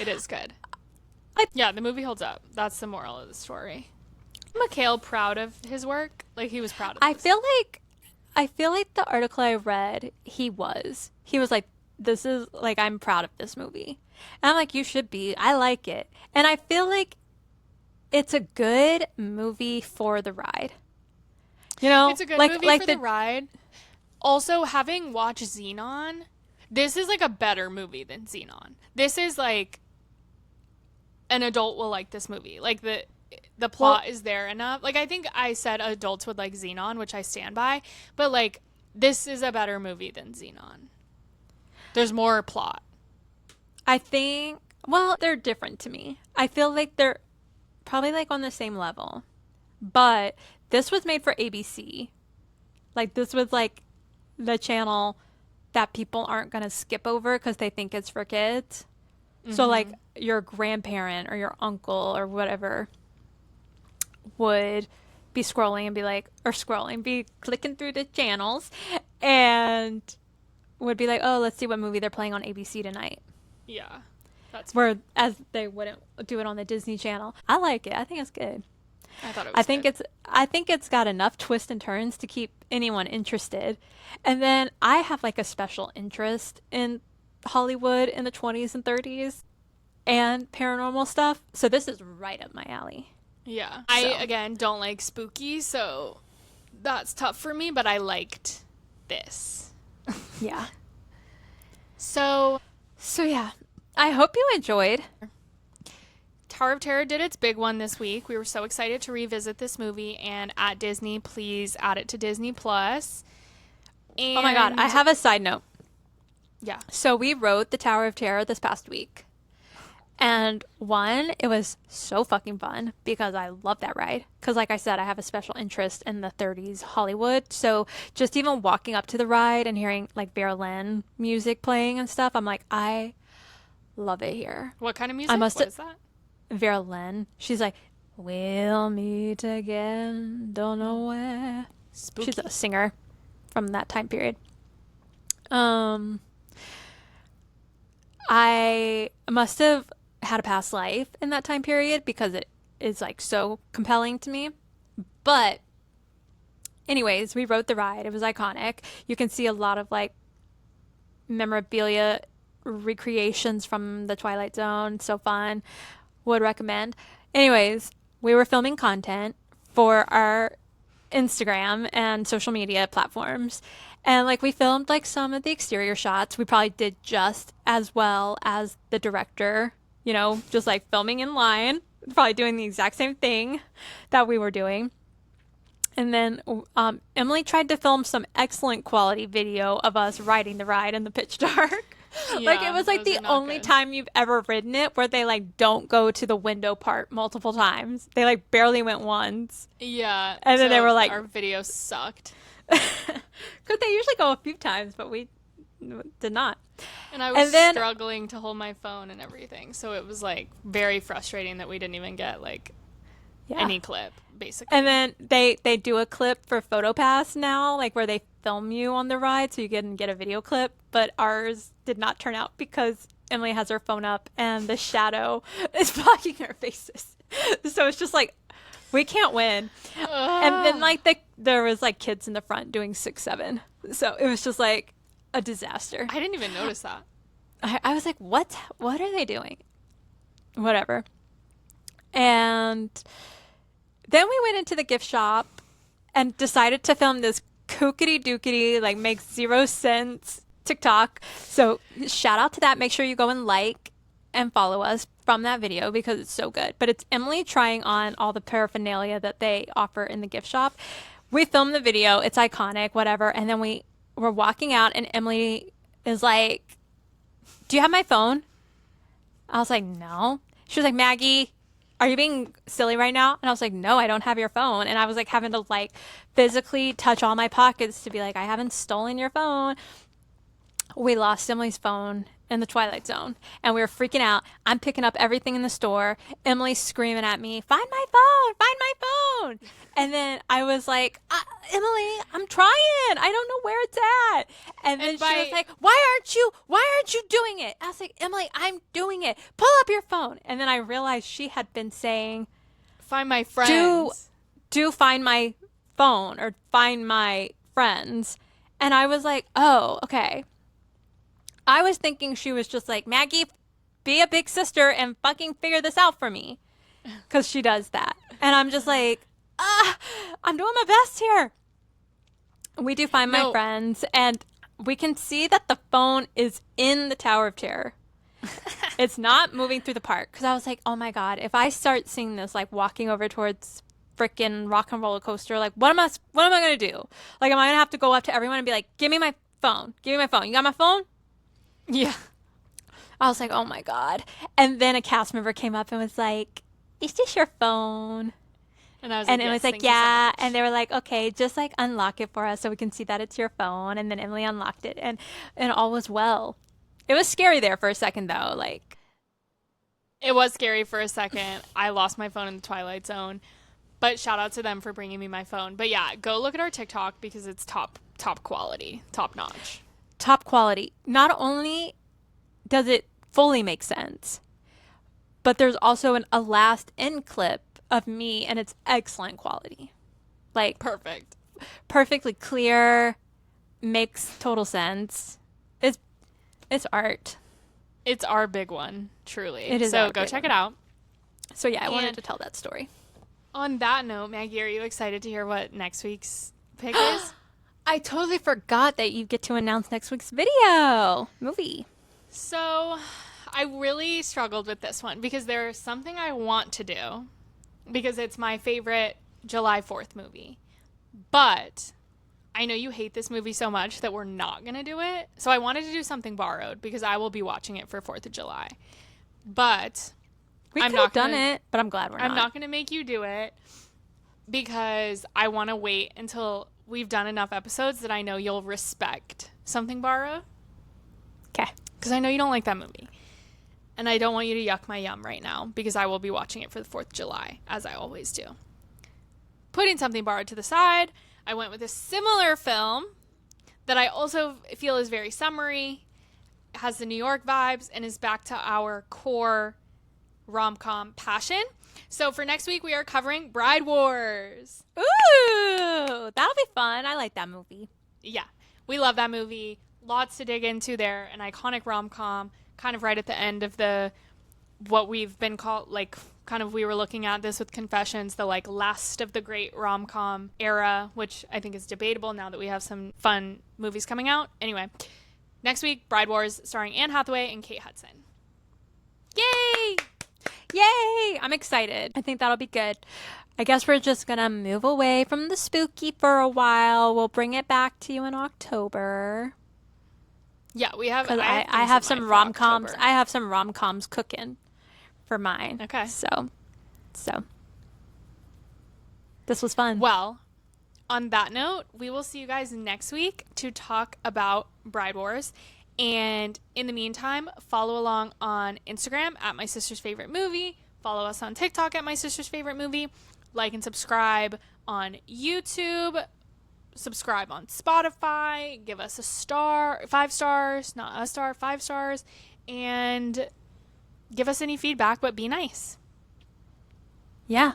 It is good. I- Yeah, the movie holds up. That's the moral of the story. McHale proud of his work? Like he was proud of I this. feel like the article I read, he was like, this is like, I'm proud of this movie. And I'm like, you should be. I like it. And I feel like it's a good movie for the ride. You know, It's a good movie for the ride. Also, having watched Xenon, this is like a better movie than Xenon. This is like an adult will like this movie. Like the plot is there enough. Like I think I said adults would like Xenon, which I stand by, but like this is a better movie than Xenon. There's more plot. I think, well, they're different to me. I feel like they're probably like on the same level. But this was made for ABC. Like this was like the channel that people aren't going to skip over because they think it's for kids. Mm-hmm. So like your grandparent or your uncle or whatever would be scrolling and be like, or scrolling, be clicking through the channels and would be like, oh, let's see what movie they're playing on ABC tonight. Yeah. That's Whereas they wouldn't do it on the Disney Channel. I like it. I think it's good. I thought it was good. I think it's got enough twists and turns to keep anyone interested. And then I have like a special interest in Hollywood in the 20s and 30s and paranormal stuff. So this is right up my alley. Yeah. I again don't like spooky, so that's tough for me, but I liked this. Yeah. So yeah, I hope you enjoyed. Tower of Terror did its big one this week. We were so excited to revisit this movie, and at Disney, please add it to Disney Plus. And Oh my God, I have a side note. Yeah. So we rode the Tower of Terror this past week. And one, it was so fucking fun because I love that ride. Because like I said, I have a special interest in the 30s Hollywood. So just even walking up to the ride and hearing like Vera Lynn music playing and stuff, I'm like, I love it here. What kind of music? What is that? Vera Lynn. She's like, we'll meet again, don't know where. Spooky. She's a singer from that time period. I must have had a past life in that time period because it is like so compelling to me. But anyways, we rode the ride. It was iconic. You can see a lot of like memorabilia recreations from the Twilight Zone. So fun. Would recommend. Anyways, we were filming content for our Instagram and social media platforms. And like we filmed like some of the exterior shots. We probably did just as well as the director, you know, just like filming in line, probably doing the exact same thing that we were doing. And then Emily tried to film some excellent quality video of us riding the ride in the pitch dark. Yeah, like it was like the only time you've ever ridden it where they like don't go to the window part multiple times. They like barely went once. Yeah. And then they were like, our video sucked. Because they usually go a few times, but we did not. And I was struggling to hold my phone and everything. So it was like very frustrating that we didn't even get like any clip, basically. And then they do a clip for PhotoPass now, like where they film you on the ride so you can get a video clip. But ours did not turn out because Emily has her phone up and the shadow is blocking our faces. So it's just like We can't win. And then like there was like kids in the front doing 6-7. So it was just like a disaster. I didn't even notice that. I was like, what are they doing? Whatever. And then we went into the gift shop and decided to film this kookity dookity, like makes 0 sense TikTok. So shout out to that. Make sure you go and like and follow us from that video because it's so good. But it's Emily trying on all the paraphernalia that they offer in the gift shop. We filmed the video. It's iconic, whatever. And then we were walking out and Emily is like, do you have my phone? I was like, no. She was like, Maggie, are you being silly right now? And I was like, no, I don't have your phone. And I was like having to like physically touch all my pockets to be like, I haven't stolen your phone. We lost Emily's phone in the Twilight Zone and we were freaking out. I'm picking up everything in the store. Emily's screaming at me, find my phone, find my phone. And then I was like, Emily, I'm trying. I don't know where it's at. And then she was like, why aren't you doing it? I was like, Emily, I'm doing it. Pull up your phone. And then I realized she had been saying, find my friends. Do find my phone or find my friends. And I was like, oh, okay. I was thinking she was just like, Maggie, be a big sister and fucking figure this out for me. Because she does that. And I'm just like, I'm doing my best here. We do find my friends. And we can see that the phone is in the Tower of Terror. It's not moving through the park. Because I was like, oh my God, if I start seeing this, like walking over towards freaking Rock and Roller Coaster, like what am I going to do? Like, am I going to have to go up to everyone and be like, give me my phone. Give me my phone. You got my phone? Yeah. I was like, oh my God. And then a cast member came up and was like, is this your phone? And I was and like, it was like, yeah. And they were like, okay, just like unlock it for us so we can see that it's your phone. And then Emily unlocked it and all was well. It was scary there for a second though. Like, it was scary for a second. I lost my phone in the Twilight Zone, but shout out to them for bringing me my phone. But yeah, go look at our TikTok because it's top quality, top notch. Top quality. Not only does it fully make sense, but there's also a last end clip of me and it's excellent quality. Like perfect. Perfectly clear, makes total sense. It's art. It's our big one, truly. It is. So go check it out. So yeah, I wanted to tell that story. On that note, Maggie, are you excited to hear what next week's pick is? I totally forgot that you get to announce next week's movie. So I really struggled with this one because there's something I want to do because it's my favorite July 4th movie. But I know you hate this movie so much that we're not going to do it. So I wanted to do something borrowed because I will be watching it for 4th of July. But we could have done it, but I'm glad we're not. I'm not going to make you do it because I want to wait until we've done enough episodes that I know you'll respect Something Borrowed. Okay. Because I know you don't like that movie. And I don't want you to yuck my yum right now because I will be watching it for the 4th of July, as I always do. Putting Something Borrowed to the side, I went with a similar film that I also feel is very summery, has the New York vibes, and is back to our core rom-com passion. So for next week, we are covering Bride Wars. Ooh, that'll be fun. I like that movie. Yeah, we love that movie. Lots to dig into there. An iconic rom-com, kind of right at the end of what we've been called, like, kind of we were looking at this with Confessions, the, like, last of the great rom-com era, which I think is debatable now that we have some fun movies coming out. Anyway, next week, Bride Wars, starring Anne Hathaway and Kate Hudson. Yay! Yay! I'm excited. I think that'll be good. I guess we're just going to move away from the spooky for a while. We'll bring it back to you in October. Yeah, we have. I have some rom-coms. I have some rom-coms cooking for mine. Okay. So this was fun. Well, on that note, we will see you guys next week to talk about Bride Wars. And in the meantime, follow along on Instagram at My Sister's Favorite Movie. Follow us on TikTok at My Sister's Favorite Movie. Like and subscribe on YouTube. Subscribe on Spotify. Give us a star, 5 stars, not a star, 5 stars. And give us any feedback, but be nice. Yeah.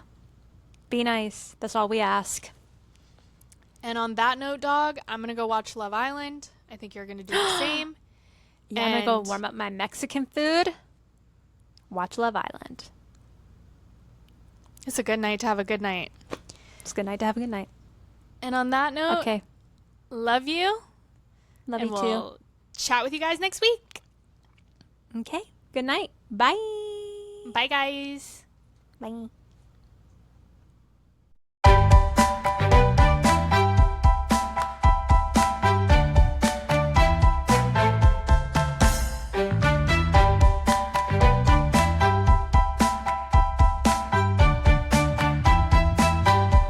Be nice. That's all we ask. And on that note, dog, I'm going to go watch Love Island. I think you're going to do the same. Yeah, I'm going to go warm up my Mexican food. Watch Love Island. It's a good night to have a good night. It's a good night to have a good night. And on that note, Okay. love you. Love and you we'll chat with you guys next week. too. Okay. Good night. Bye. Bye, guys. Bye.